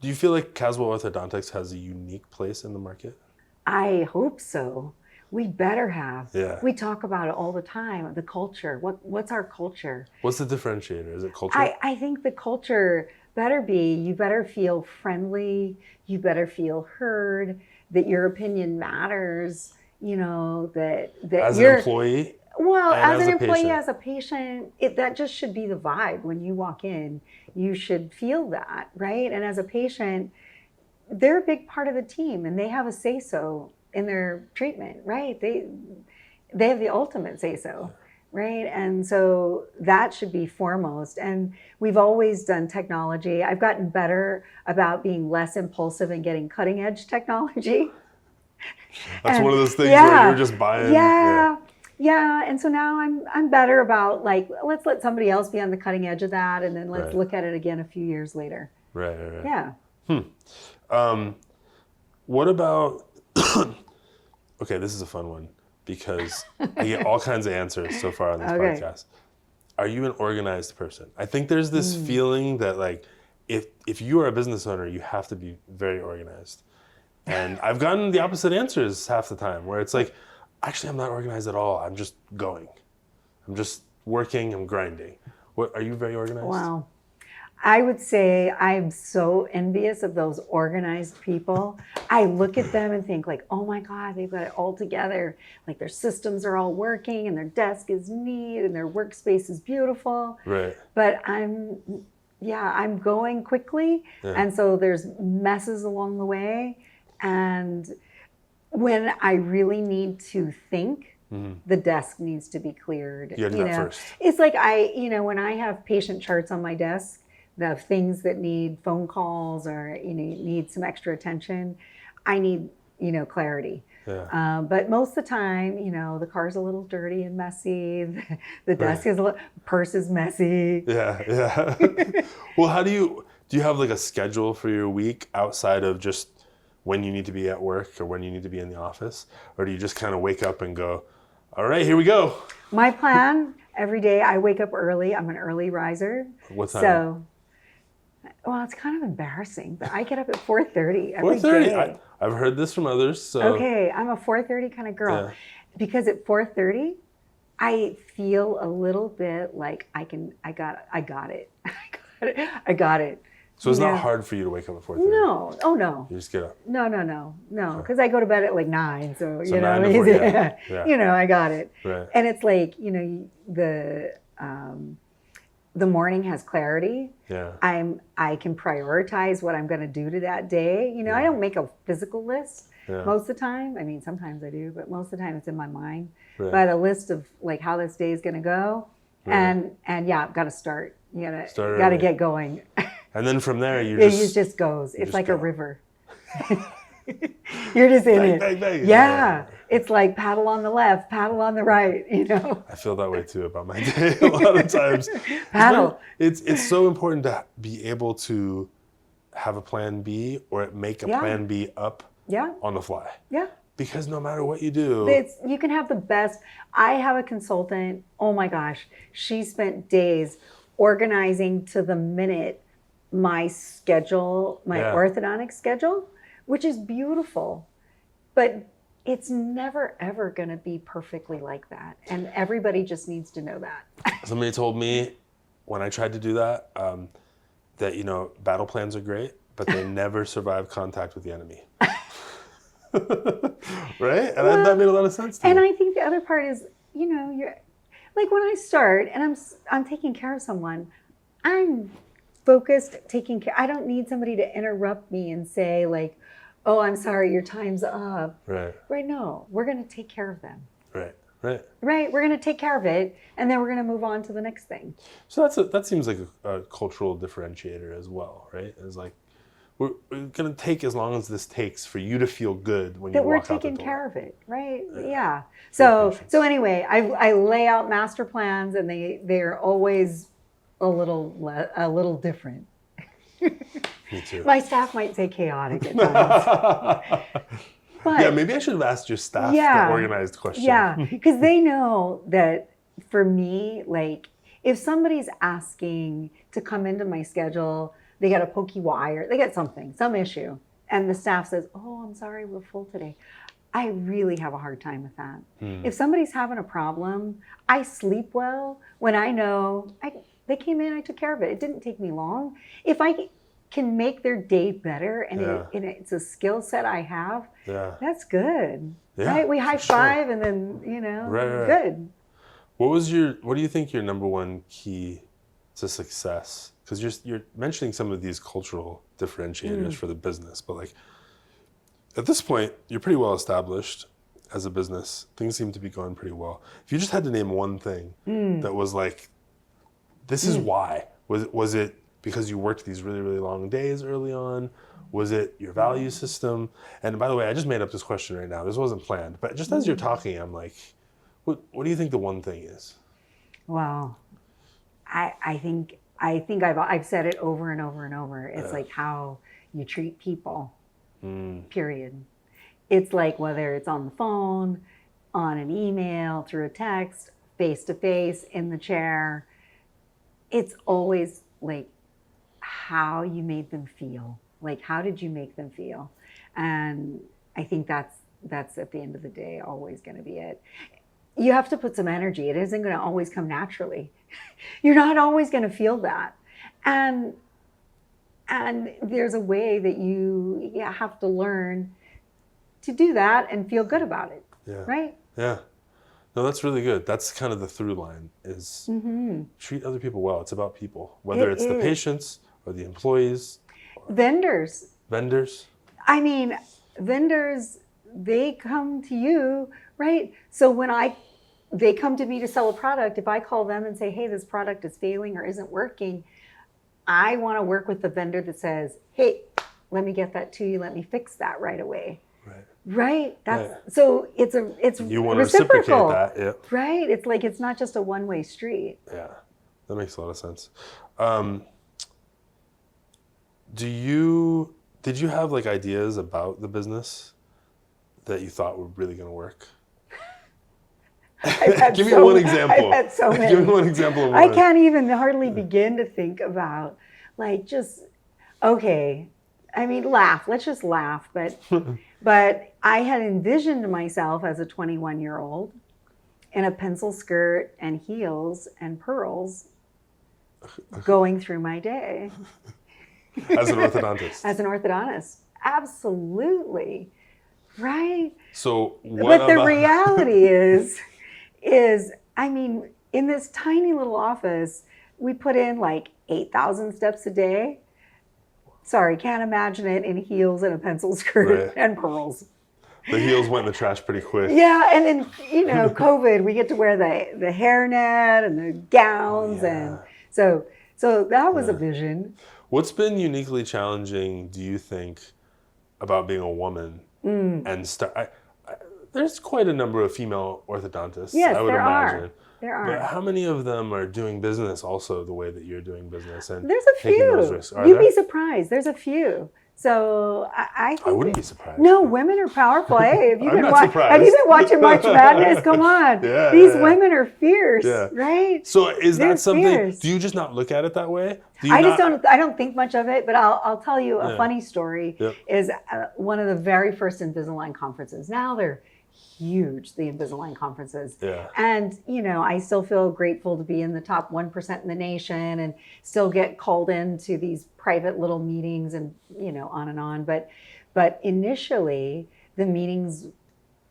[SPEAKER 1] you feel like Caswell Orthodontics has a unique place in the market?
[SPEAKER 2] I hope so. We better have.
[SPEAKER 1] Yeah.
[SPEAKER 2] We talk about it all the time, the culture. What's our culture?
[SPEAKER 1] What's the differentiator? Is it culture?
[SPEAKER 2] I think the culture better be, you better feel friendly, you better feel heard, that your opinion matters, you know, that
[SPEAKER 1] as an employee?
[SPEAKER 2] Well, as an employee, as a patient, that just should be the vibe when you walk in. You should feel that, right? And as a patient, they're a big part of the team and they have a say-so in their treatment, right? They have the ultimate say-so, right? And so that should be foremost. And we've always done technology. I've gotten better about being less impulsive and getting cutting edge technology.
[SPEAKER 1] That's one of those things where you're just buying.
[SPEAKER 2] Yeah, and so now I'm better about like, let's let somebody else be on the cutting edge of that, and then let's look at it again a few years later.
[SPEAKER 1] Right.
[SPEAKER 2] Yeah.
[SPEAKER 1] What about? Okay, this is a fun one because I get all kinds of answers so far on this podcast. Are you an organized person? I think there's this feeling that like, if you are a business owner, you have to be very organized. And I've gotten the opposite answers half the time, where it's like, actually, I'm not organized at all. I'm just going. I'm just working. I'm grinding. Are you very organized?
[SPEAKER 2] Wow. I would say I'm so envious of those organized people. I look at them and think like, oh my God, they've got it all together. Like their systems are all working and their desk is neat and their workspace is beautiful.
[SPEAKER 1] Right.
[SPEAKER 2] But I'm going quickly. Yeah. And so there's messes along the way. And When I really need to think, the desk needs to be cleared.
[SPEAKER 1] You gotta do that first.
[SPEAKER 2] It's like when I have patient charts on my desk, the things that need phone calls or need some extra attention, I need clarity.
[SPEAKER 1] Yeah.
[SPEAKER 2] But most of the time, the car's a little dirty and messy. The desk is purse is messy.
[SPEAKER 1] Yeah. Well, do you have like a schedule for your week outside of just when you need to be at work or when you need to be in the office? Or do you just kind of wake up and go, all right, here we go?
[SPEAKER 2] My plan every day, I wake up early. I'm an early riser.
[SPEAKER 1] What time?
[SPEAKER 2] So, well, it's kind of embarrassing, but I get up at 4:30 every
[SPEAKER 1] 4:30.
[SPEAKER 2] day.
[SPEAKER 1] I've heard this from others. So.
[SPEAKER 2] Okay, I'm a 4:30 kind of girl. Because at 4:30, I feel a little bit like I got it. I got it.
[SPEAKER 1] So it's not hard for you to wake up at 4:30?
[SPEAKER 2] No. Oh, no.
[SPEAKER 1] You just get up?
[SPEAKER 2] No. Because I go to bed at like 9. So
[SPEAKER 1] 9 to 4, yeah.
[SPEAKER 2] I got it.
[SPEAKER 1] Right.
[SPEAKER 2] And it's like, the morning has clarity.
[SPEAKER 1] Yeah.
[SPEAKER 2] I can prioritize what I'm going to do to that day. I don't make a physical list most of the time. I mean, sometimes I do, but most of the time it's in my mind.
[SPEAKER 1] Right.
[SPEAKER 2] But a list of like how this day is going to go. Right. And yeah, I've got to start. You got to get going.
[SPEAKER 1] And then from there, it
[SPEAKER 2] just goes. It's like a river. You're just in it.
[SPEAKER 1] Bang, bang.
[SPEAKER 2] Yeah. It's like paddle on the left, paddle on the right,
[SPEAKER 1] I feel that way too about my day a lot of times.
[SPEAKER 2] Paddle.
[SPEAKER 1] It's so important to be able to have a plan B or make a plan B up on the fly.
[SPEAKER 2] Yeah.
[SPEAKER 1] Because no matter what you do.
[SPEAKER 2] You can have the best. I have a consultant, oh my gosh, she spent days organizing to the minute my schedule, my orthodontic schedule, which is beautiful. But it's never, ever going to be perfectly like that. And everybody just needs to know that.
[SPEAKER 1] Somebody told me when I tried to do that, that, battle plans are great, but they never survive contact with the enemy. Right? And that made a lot of sense to me.
[SPEAKER 2] And I think the other part is, you're like when I start and I'm taking care of someone, I'm focused, taking care. I don't need somebody to interrupt me and say like, oh, I'm sorry, your time's up.
[SPEAKER 1] Right.
[SPEAKER 2] Right, no, we're going to take care of them.
[SPEAKER 1] Right.
[SPEAKER 2] Right, we're going to take care of it, and then we're going to move on to the next thing.
[SPEAKER 1] So that seems like a cultural differentiator as well, right? It's like, we're going to take as long as this takes for you to feel good when you walk out the door.
[SPEAKER 2] That we're taking care of it, right? Yeah. So anyway, I lay out master plans, and they're always a little different.
[SPEAKER 1] Me too.
[SPEAKER 2] My staff might say chaotic at times. But,
[SPEAKER 1] maybe I should have asked your staff the organized question.
[SPEAKER 2] Yeah, because they know that for me, like, if somebody's asking to come into my schedule, they got a pokey wire, they got some issue, and the staff says, oh, I'm sorry, we're full today. I really have a hard time with that. If somebody's having a problem, I sleep well when I know they came in, I took care of it. It didn't take me long. If I can make their day better and it's a skill set I have, that's good. Right? We high five and then, good.
[SPEAKER 1] What do you think your number one key to success? Because you're mentioning some of these cultural differentiators for the business, but like at this point, you're pretty well established as a business. Things seem to be going pretty well. If you just had to name one thing that was like, this is why. Was it because you worked these really, really long days early on? Was it your value system? And by the way, I just made up this question right now. This wasn't planned, but just as you're talking, I'm like, what do you think the one thing is?
[SPEAKER 2] Wow. I think I've said it over and over and over. It's like how you treat people, period. It's like whether it's on the phone, on an email, through a text, face-to-face, in the chair, it's always like how you made them feel. Like, how did you make them feel? And I think that's at the end of the day always going to be it. You have to put some energy. It isn't going to always come naturally. You're not always going to feel that. And there's a way that you have to learn to do that and feel good about it.
[SPEAKER 1] Yeah.
[SPEAKER 2] Right?
[SPEAKER 1] Yeah. No, that's really good. That's kind of the through line is treat other people well. It's about people, whether it's the patients or the employees.
[SPEAKER 2] Vendors.
[SPEAKER 1] Vendors?
[SPEAKER 2] I mean, vendors, they come to you, right? So when they come to me to sell a product, if I call them and say, hey, this product is failing or isn't working, I want to work with the vendor that says, hey, let me get that to you. Let me fix that right away. Right. So it's
[SPEAKER 1] you want to
[SPEAKER 2] reciprocal.
[SPEAKER 1] reciprocate that. Yeah.
[SPEAKER 2] Right. It's like, it's not just a one-way street.
[SPEAKER 1] Yeah. That makes a lot of sense. Did you have like ideas about the business that you thought were really going to work? Give me one example.
[SPEAKER 2] I've had so many.
[SPEAKER 1] Give me one example of one.
[SPEAKER 2] I can't even hardly begin to think about, like, just, okay, I mean, laugh. Let's just laugh. But I had envisioned myself as a 21-year-old in a pencil skirt and heels and pearls going through my day.
[SPEAKER 1] As an orthodontist.
[SPEAKER 2] As an orthodontist. Absolutely. Right?
[SPEAKER 1] So
[SPEAKER 2] but the reality is, I mean, in this tiny little office, we put in like 8,000 steps a day. Sorry, can't imagine it in heels and a pencil skirt and pearls.
[SPEAKER 1] The heels went in the trash pretty quick.
[SPEAKER 2] Yeah, and then, COVID, we get to wear the hairnet and the gowns. And so that was a vision.
[SPEAKER 1] What's been uniquely challenging, do you think, about being a woman? And there's quite a number of female orthodontists,
[SPEAKER 2] yes,
[SPEAKER 1] I would imagine.
[SPEAKER 2] There are.
[SPEAKER 1] But how many of them are doing business also the way that you're doing business? And
[SPEAKER 2] there's a few. You'd be surprised. There's a few. So I think
[SPEAKER 1] I wouldn't be surprised.
[SPEAKER 2] No, women are powerful. Hey, have you been
[SPEAKER 1] watching
[SPEAKER 2] March Madness? Come on. These women are fierce, right?
[SPEAKER 1] So is
[SPEAKER 2] They're
[SPEAKER 1] that something?
[SPEAKER 2] fierce.
[SPEAKER 1] Do you just not look at it that way?
[SPEAKER 2] I don't think much of it. But I'll tell you a funny story. Is one of the very first Invisalign conferences. Now they're huge, the Invisalign conferences. And, I still feel grateful to be in the top 1% in the nation and still get called into these private little meetings and, on and on. But initially, the meetings,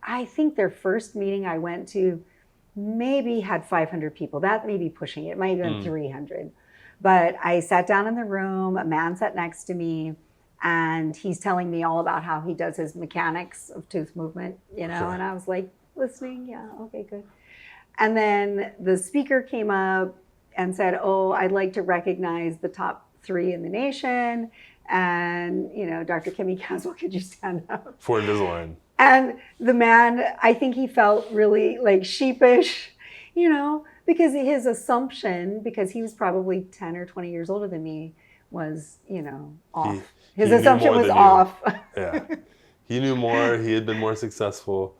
[SPEAKER 2] I think their first meeting I went to maybe had 500 people. That may be pushing it. It might have been 300. But I sat down in the room, a man sat next to me, and he's telling me all about how he does his mechanics of tooth movement, and I was like, listening, yeah, okay, good. And then the speaker came up and said, oh, I'd like to recognize the top 3 in the nation. And, Dr. Kimi Caswell, could you stand up?
[SPEAKER 1] For Invisalign.
[SPEAKER 2] And the man, I think he felt really like sheepish, because his assumption, because he was probably 10 or 20 years older than me, was, off. His assumption was off.
[SPEAKER 1] He knew more. He had been more successful.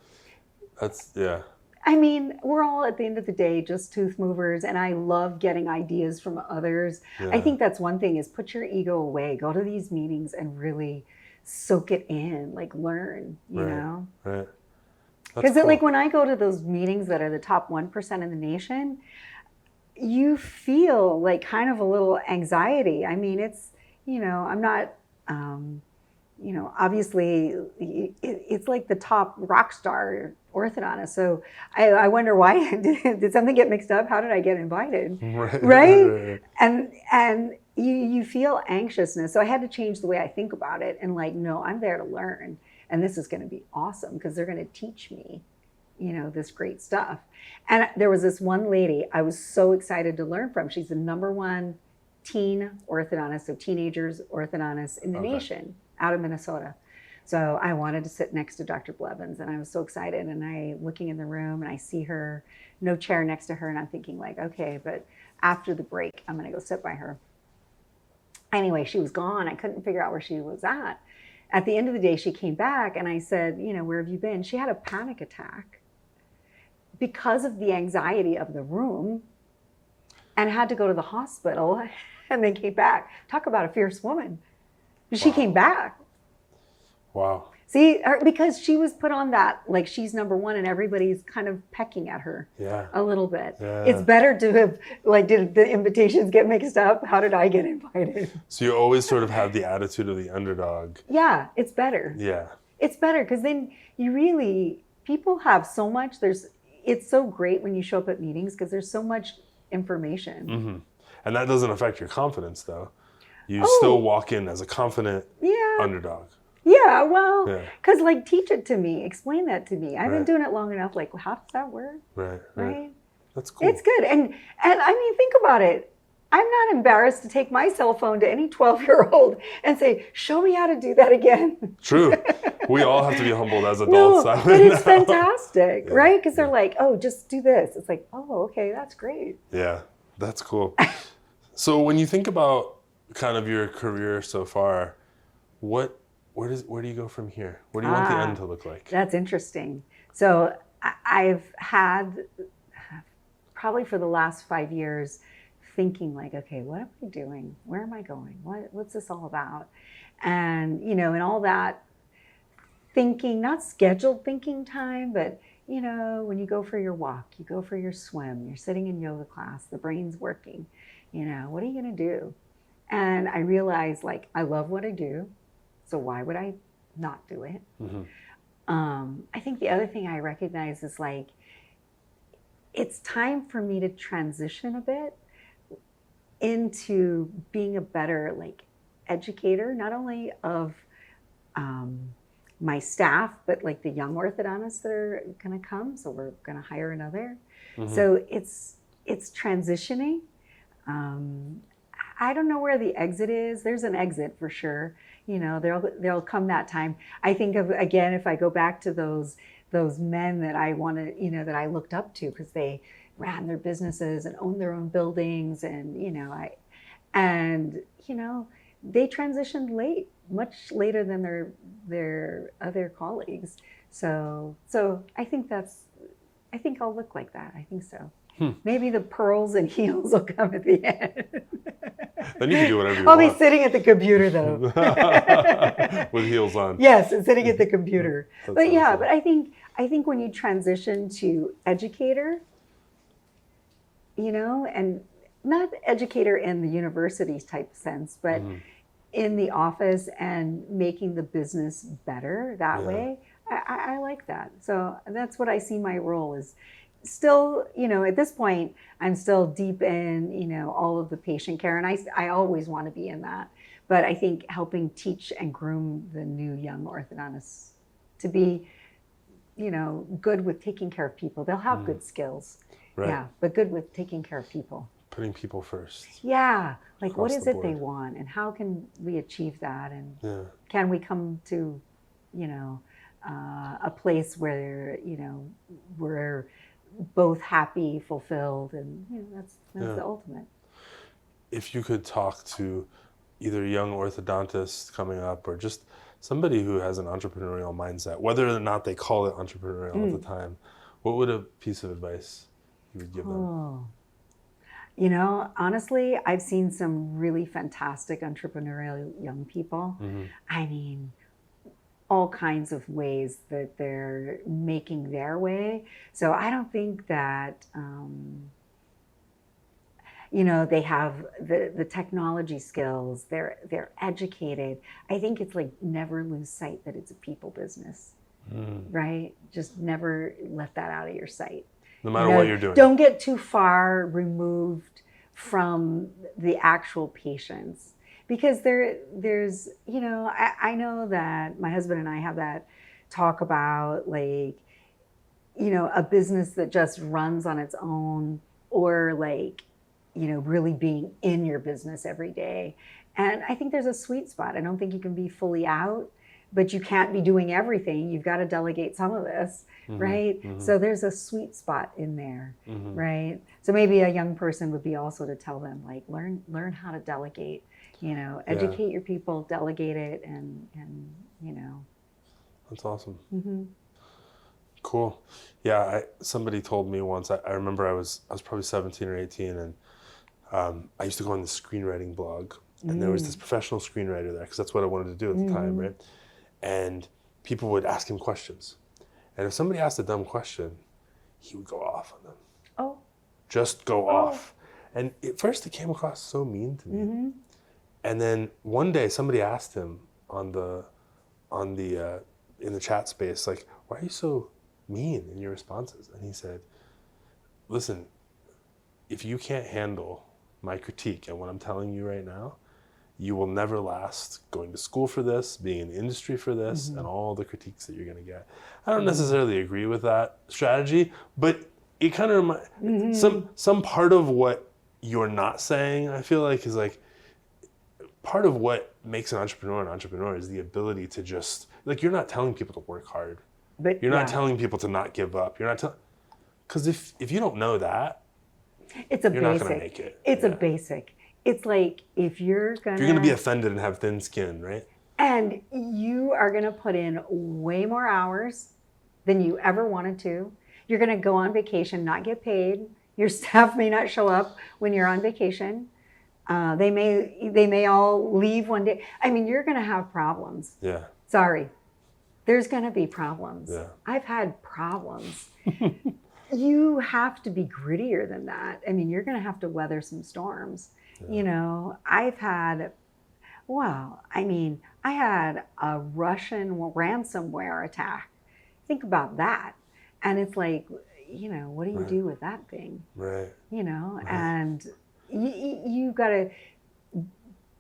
[SPEAKER 2] I mean, we're all at the end of the day just tooth movers, and I love getting ideas from others. I think that's one thing, is put your ego away. Go to these meetings and really soak it in, like learn, you know?
[SPEAKER 1] Right.
[SPEAKER 2] Because like when I go to those meetings that are the top 1% in the nation, you feel like kind of a little anxiety. I mean, it's, I'm not, obviously it's like the top rock star orthodontist. So I wonder why, did something get mixed up? How did I get invited? Right? And you feel anxiousness. So I had to change the way I think about it and like, no, I'm there to learn. And this is going to be awesome because they're going to teach me, this great stuff. And there was this one lady I was so excited to learn from. She's the #1 teen orthodontist, so teenagers orthodontist in the nation, out of Minnesota. So I wanted to sit next to Dr. Blevins, and I was so excited. And I looking in the room, and I see her, no chair next to her, and I'm thinking like, okay, but after the break, I'm going to go sit by her. Anyway, she was gone. I couldn't figure out where she was at. At the end of the day, she came back, and I said, where have you been? She had a panic attack because of the anxiety of the room and had to go to the hospital and then came back. Talk about a fierce woman. She came back.
[SPEAKER 1] Wow.
[SPEAKER 2] See, because she was put on that, like she's #1 and everybody's kind of pecking at her a little bit. It's better to have, like, did the invitations get mixed up? How did I get invited?
[SPEAKER 1] So you always sort of have the attitude of the underdog.
[SPEAKER 2] Yeah, it's better.
[SPEAKER 1] Yeah.
[SPEAKER 2] It's better because then people have so much, it's so great when you show up at meetings because there's so much information.
[SPEAKER 1] Mm-hmm. And that doesn't affect your confidence though. You still walk in as a confident underdog.
[SPEAKER 2] Yeah, well,
[SPEAKER 1] Yeah.
[SPEAKER 2] because like teach it to me, explain that to me. I've been
[SPEAKER 1] Right.
[SPEAKER 2] doing it long enough. Like, how does that work?
[SPEAKER 1] Right.
[SPEAKER 2] Right?
[SPEAKER 1] That's cool.
[SPEAKER 2] It's good. And I mean, think about it. I'm not embarrassed to take my cell phone to any 12-year-old and say, show me how to do that again.
[SPEAKER 1] True. We all have to be humbled as
[SPEAKER 2] No,
[SPEAKER 1] adults.
[SPEAKER 2] but it's fantastic,
[SPEAKER 1] Yeah,
[SPEAKER 2] right? Because they're
[SPEAKER 1] yeah.
[SPEAKER 2] like, oh, just do this. It's like, oh, okay, that's great.
[SPEAKER 1] Yeah, that's cool. So when you think about kind of your career so far, where do you go from here? What do you want the end to look like?
[SPEAKER 2] That's interesting. So I've had probably for the last 5 years thinking like, okay, what am I doing? Where am I going? What's this all about? And, you know, and all that thinking, not scheduled thinking time, but, you know, when you go for your walk, you go for your swim, you're sitting in yoga class, the brain's working, you know, what are you going to do? And I realized like, I love what I do. So why would I not do it?
[SPEAKER 1] Mm-hmm.
[SPEAKER 2] I think the other thing I recognize is like, it's time for me to transition a bit into being a better like educator, not only of my staff, but like the young orthodontists that are going to come. So we're going to hire another.
[SPEAKER 1] Mm-hmm.
[SPEAKER 2] So it's transitioning. I don't know where the exit is. There's an exit for sure. You know, there'll come that time. I think of, again, if I go back to those men that I wanted, you know, that I looked up to because they ran their businesses and owned their own buildings, and you know, they transitioned late, much later than their other colleagues. So I think I'll look like that. I think so. Maybe the pearls and heels will come at the end.
[SPEAKER 1] Then you can do whatever you
[SPEAKER 2] I'll
[SPEAKER 1] want.
[SPEAKER 2] be sitting at the computer though.
[SPEAKER 1] With heels on.
[SPEAKER 2] Yes, and sitting at the computer. But yeah,
[SPEAKER 1] awesome.
[SPEAKER 2] but I think when you transition to educator, you know, and not educator in the university type sense, but in the office and making the business better that way, I like that. So that's what I see my role is. Still, you know, at this point, I'm still deep in, you know, all of the patient care, and I always want to be in that. But I think helping teach and groom the new young orthodontists to be, you know, good with taking care of people. They'll have good skills,
[SPEAKER 1] Right.
[SPEAKER 2] yeah, but good with taking care of people.
[SPEAKER 1] Putting people first.
[SPEAKER 2] Yeah, like what
[SPEAKER 1] Across
[SPEAKER 2] is
[SPEAKER 1] the
[SPEAKER 2] it they
[SPEAKER 1] board.
[SPEAKER 2] want, and how can we achieve that, and
[SPEAKER 1] Yeah.
[SPEAKER 2] can we come to, you know, a place where, you know, we're both happy, fulfilled, and you know, that's the ultimate.
[SPEAKER 1] If you could talk to either a young orthodontist coming up or just somebody who has an entrepreneurial mindset, whether or not they call it entrepreneurial at the time, what would a piece of advice you would give them?
[SPEAKER 2] Oh, you know, honestly, I've seen some really fantastic entrepreneurial young people. I mean, all kinds of ways that they're making their way. So I don't think that, you know, they have the technology skills, they're educated. I think it's like never lose sight that it's a people business, right? Just never let that out of your sight.
[SPEAKER 1] No matter what you're doing.
[SPEAKER 2] Don't get too far removed from the actual patients. Because there's, you know, I know that my husband and I have that talk about like, you know, a business that just runs on its own, or like, you know, really being in your business every day. And I think there's a sweet spot. I don't think you can be fully out, but you can't be doing everything. You've got to delegate some of this, right? So there's a sweet spot in there, right? So maybe a young person would be also to tell them like, learn how to delegate. You know, educate your people, delegate it, and you know.
[SPEAKER 1] That's awesome. Cool. Yeah, somebody told me once. I remember I was probably 17 or 18, and I used to go on the screenwriting blog, and there was this professional screenwriter there because that's what I wanted to do at the time, right? And people would ask him questions, and if somebody asked a dumb question, he would go off on them.
[SPEAKER 2] Oh.
[SPEAKER 1] Just go off. And at first, it came across so mean to me. And then one day somebody asked him in the chat space, like, why are you so mean in your responses? And he said, listen, if you can't handle my critique and what I'm telling you right now, you will never last going to school for this, being in the industry for this, and all the critiques that you're going to get. I don't necessarily agree with that strategy, but it kind of reminds some part of what you're not saying, I feel like, is like part of what makes an entrepreneur is the ability to just, like, you're not telling people to work hard.
[SPEAKER 2] But
[SPEAKER 1] You're not telling people to not give up. You're not telling, because if you don't know that,
[SPEAKER 2] it's a
[SPEAKER 1] you're
[SPEAKER 2] basic.
[SPEAKER 1] not going to make it.
[SPEAKER 2] It's a basic. It's like if you're going
[SPEAKER 1] to be offended and have thin skin, right?
[SPEAKER 2] And you are going to put in way more hours than you ever wanted to. You're going to go on vacation, not get paid. Your staff may not show up when you're on vacation. They may all leave one day. I mean, you're going to have problems.
[SPEAKER 1] Yeah.
[SPEAKER 2] Sorry. There's going to be problems.
[SPEAKER 1] Yeah.
[SPEAKER 2] I've had problems. You have to be grittier than that. I mean, you're going to have to weather some storms. Yeah. You know, I had a Russian ransomware attack. Think about that. And it's like, you know, what do you do with that thing?
[SPEAKER 1] Right.
[SPEAKER 2] You know, and you got to,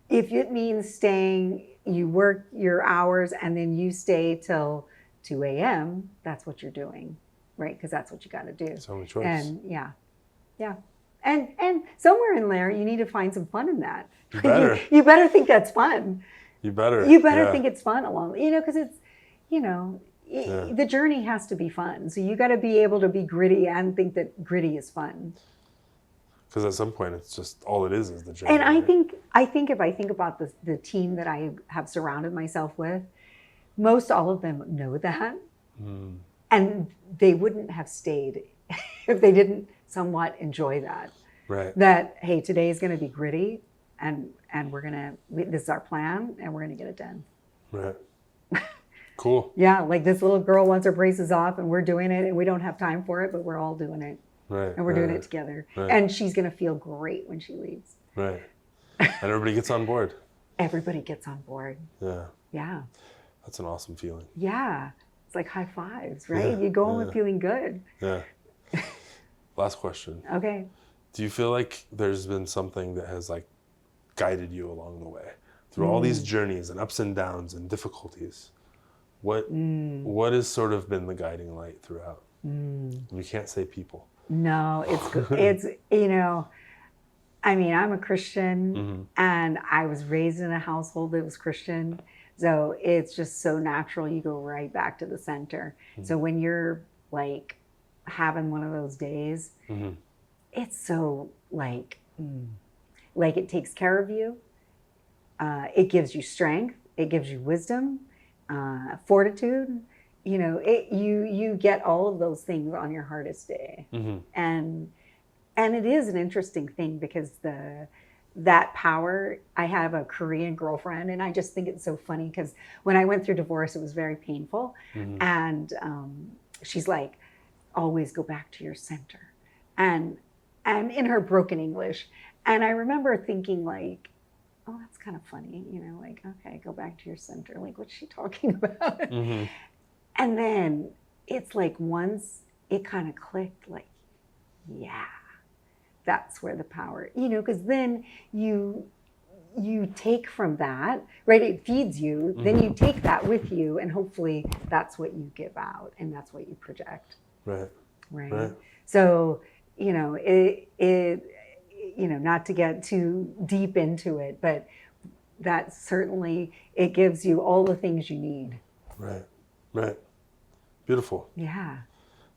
[SPEAKER 2] if it means staying, you work your hours and then you stay till 2 a.m., that's what you're doing, right? Because that's what you got to do.
[SPEAKER 1] It's only choice.
[SPEAKER 2] And yeah. And somewhere in there, you need to find some fun in that.
[SPEAKER 1] You better.
[SPEAKER 2] You better think that's fun.
[SPEAKER 1] You better
[SPEAKER 2] think it's fun along, you know, because it's, you know, the journey has to be fun. So you got to be able to be gritty and think that gritty is fun.
[SPEAKER 1] Because at some point, it's just all it is the journey.
[SPEAKER 2] And I think if I think about the team that I have surrounded myself with, most all of them know that, and they wouldn't have stayed if they didn't somewhat enjoy that.
[SPEAKER 1] Right.
[SPEAKER 2] That, hey, today is going to be gritty, and this is our plan, and we're gonna get it done.
[SPEAKER 1] Right. Cool.
[SPEAKER 2] Yeah, like this little girl wants her braces off, and we're doing it, and we don't have time for it, but we're all doing it.
[SPEAKER 1] Right.
[SPEAKER 2] And we're doing it together.
[SPEAKER 1] Right.
[SPEAKER 2] And she's going to feel great when she leaves.
[SPEAKER 1] Right. And everybody gets on board.
[SPEAKER 2] Everybody gets on board.
[SPEAKER 1] Yeah.
[SPEAKER 2] Yeah.
[SPEAKER 1] That's an awesome feeling.
[SPEAKER 2] Yeah. It's like high fives, right? You go home feeling good.
[SPEAKER 1] Yeah. Last question.
[SPEAKER 2] Okay.
[SPEAKER 1] Do you feel like there's been something that has like guided you along the way through all these journeys and ups and downs and difficulties? What has sort of been the guiding light throughout? You can't say people.
[SPEAKER 2] No, it's you know, I mean, I'm a Christian and I was raised in a household that was Christian. So it's just so natural. You go right back to the center. So when you're like having one of those days, it's so like it takes care of you. It gives you strength. It gives you wisdom, fortitude. You know, you get all of those things on your hardest day. And it is an interesting thing because that power, I have a Korean girlfriend and I just think it's so funny because when I went through divorce, it was very painful. And she's like, always go back to your center. And in her broken English. And I remember thinking like, oh, that's kind of funny. You know, like, okay, go back to your center. Like, what's she talking about? And then it's like once it kind of clicked, like, yeah, that's where the power, you know, because then you take from that, right? It feeds you, then you take that with you, and hopefully that's what you give out, and that's what you project. Right. So, you know, it you know, not to get too deep into it, but that certainly, it gives you all the things you need.
[SPEAKER 1] Right. Beautiful.
[SPEAKER 2] Yeah.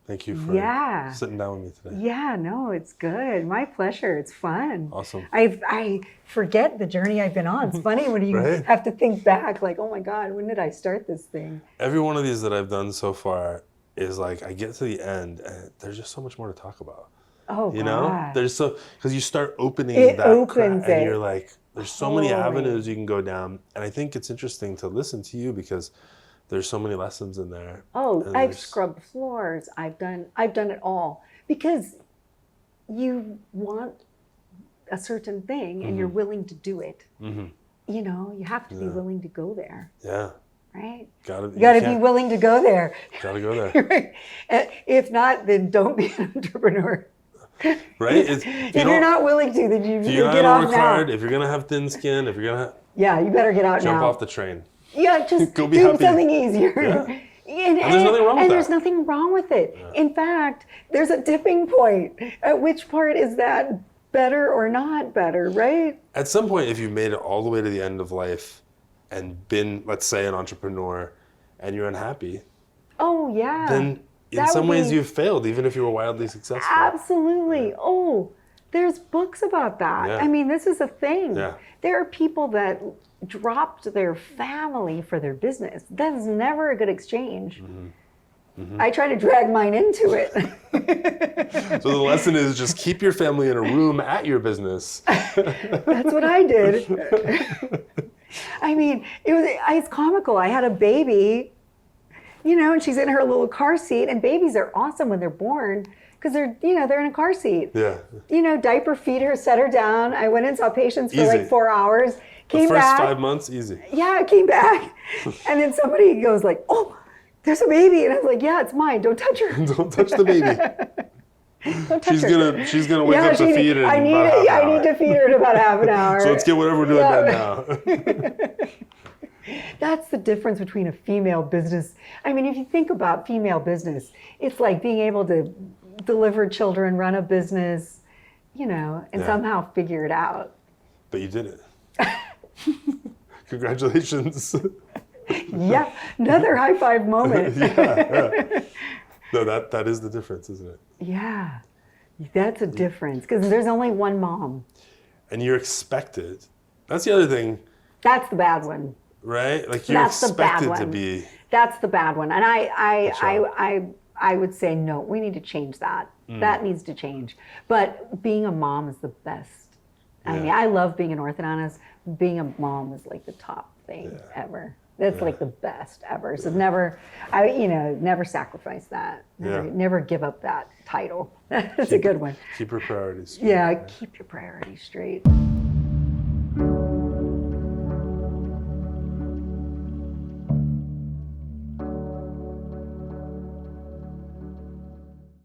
[SPEAKER 1] Thank you for sitting down with me today.
[SPEAKER 2] Yeah, no, it's good. My pleasure. It's fun.
[SPEAKER 1] Awesome.
[SPEAKER 2] I forget the journey I've been on. It's funny when you have to think back, like, oh my God, when did I start this thing?
[SPEAKER 1] Every one of these that I've done so far is like, I get to the end and there's just so much more to talk about.
[SPEAKER 2] Oh,
[SPEAKER 1] you know, there's because you start opening
[SPEAKER 2] opens
[SPEAKER 1] and you're like, there's so many avenues you can go down. And I think it's interesting to listen to you because there's so many lessons in there.
[SPEAKER 2] Oh, I've scrubbed floors. I've done it all because you want a certain thing and you're willing to do it. You know, you have to be willing to go there.
[SPEAKER 1] Yeah.
[SPEAKER 2] Right?
[SPEAKER 1] You
[SPEAKER 2] gotta be willing to go there.
[SPEAKER 1] Gotta go there.
[SPEAKER 2] Right? If not, then don't be an entrepreneur.
[SPEAKER 1] Right?
[SPEAKER 2] If you're not willing to, then you
[SPEAKER 1] if you're
[SPEAKER 2] get
[SPEAKER 1] gonna
[SPEAKER 2] off
[SPEAKER 1] work
[SPEAKER 2] now.
[SPEAKER 1] hard, if you're gonna have thin skin, if you're gonna
[SPEAKER 2] Yeah, you better get out now.
[SPEAKER 1] Jump off the train.
[SPEAKER 2] Yeah, just
[SPEAKER 1] Go be
[SPEAKER 2] do
[SPEAKER 1] happy.
[SPEAKER 2] something easier.
[SPEAKER 1] Yeah.
[SPEAKER 2] And
[SPEAKER 1] there's nothing wrong with
[SPEAKER 2] and
[SPEAKER 1] that.
[SPEAKER 2] there's nothing wrong with it.
[SPEAKER 1] Yeah.
[SPEAKER 2] In fact, there's a tipping point. At which part is that better or not better, right?
[SPEAKER 1] At some point, if you've made it all the way to the end of life and been, let's say, an entrepreneur and you're unhappy,
[SPEAKER 2] Oh, yeah.
[SPEAKER 1] then in
[SPEAKER 2] That
[SPEAKER 1] some
[SPEAKER 2] would
[SPEAKER 1] ways
[SPEAKER 2] be-
[SPEAKER 1] you've failed, even if you were wildly successful.
[SPEAKER 2] Absolutely. Oh, there's books about that.
[SPEAKER 1] Yeah.
[SPEAKER 2] I mean, this is a thing.
[SPEAKER 1] Yeah.
[SPEAKER 2] There are people that dropped their family for their business. That's never a good exchange. I try to drag mine into it.
[SPEAKER 1] So the lesson is just keep your family in a room at your business.
[SPEAKER 2] That's what I did. I mean, it's comical. I had a baby, and she's in her little car seat, and babies are awesome when they're born because they're in a car seat.
[SPEAKER 1] Yeah.
[SPEAKER 2] Diaper, feed her, set her down. I went and saw patients for
[SPEAKER 1] Easy.
[SPEAKER 2] like 4 hours.
[SPEAKER 1] The
[SPEAKER 2] Came
[SPEAKER 1] first
[SPEAKER 2] back.
[SPEAKER 1] 5 months, easy.
[SPEAKER 2] Yeah, I came back. And then somebody goes like, "Oh, there's a baby." And I was like, "Yeah, it's mine. Don't touch her."
[SPEAKER 1] Don't touch the baby.
[SPEAKER 2] Don't touch
[SPEAKER 1] She's
[SPEAKER 2] her.
[SPEAKER 1] gonna wake up to feed it in
[SPEAKER 2] I need
[SPEAKER 1] about half an
[SPEAKER 2] I
[SPEAKER 1] hour.
[SPEAKER 2] need to feed her in about half an hour.
[SPEAKER 1] So let's get whatever we're doing right now.
[SPEAKER 2] That's the difference between a female business. I mean, if you think about female business, it's like being able to deliver children, run a business, and
[SPEAKER 1] Yeah.
[SPEAKER 2] somehow figure it out.
[SPEAKER 1] But you did it. Congratulations.
[SPEAKER 2] Yeah, another high five moment.
[SPEAKER 1] Yeah. No, that is the difference, isn't it?
[SPEAKER 2] Yeah, that's a difference because there's only one mom.
[SPEAKER 1] And you're expected. That's the other thing,
[SPEAKER 2] That's the bad one.
[SPEAKER 1] right? Like you're
[SPEAKER 2] That's the bad
[SPEAKER 1] expected to
[SPEAKER 2] one.
[SPEAKER 1] be.
[SPEAKER 2] That's the bad one. And
[SPEAKER 1] child.
[SPEAKER 2] I would say, no, we need to change that.
[SPEAKER 1] Mm.
[SPEAKER 2] That needs to change. But being a mom is the best. I
[SPEAKER 1] Yeah.
[SPEAKER 2] mean, I love being an orthodontist. Being a mom is like the top thing ever. That's like the best ever. So never sacrifice that. Never give up that title. That's a good one.
[SPEAKER 1] Keep your priorities straight.
[SPEAKER 2] Yeah, keep your priorities straight.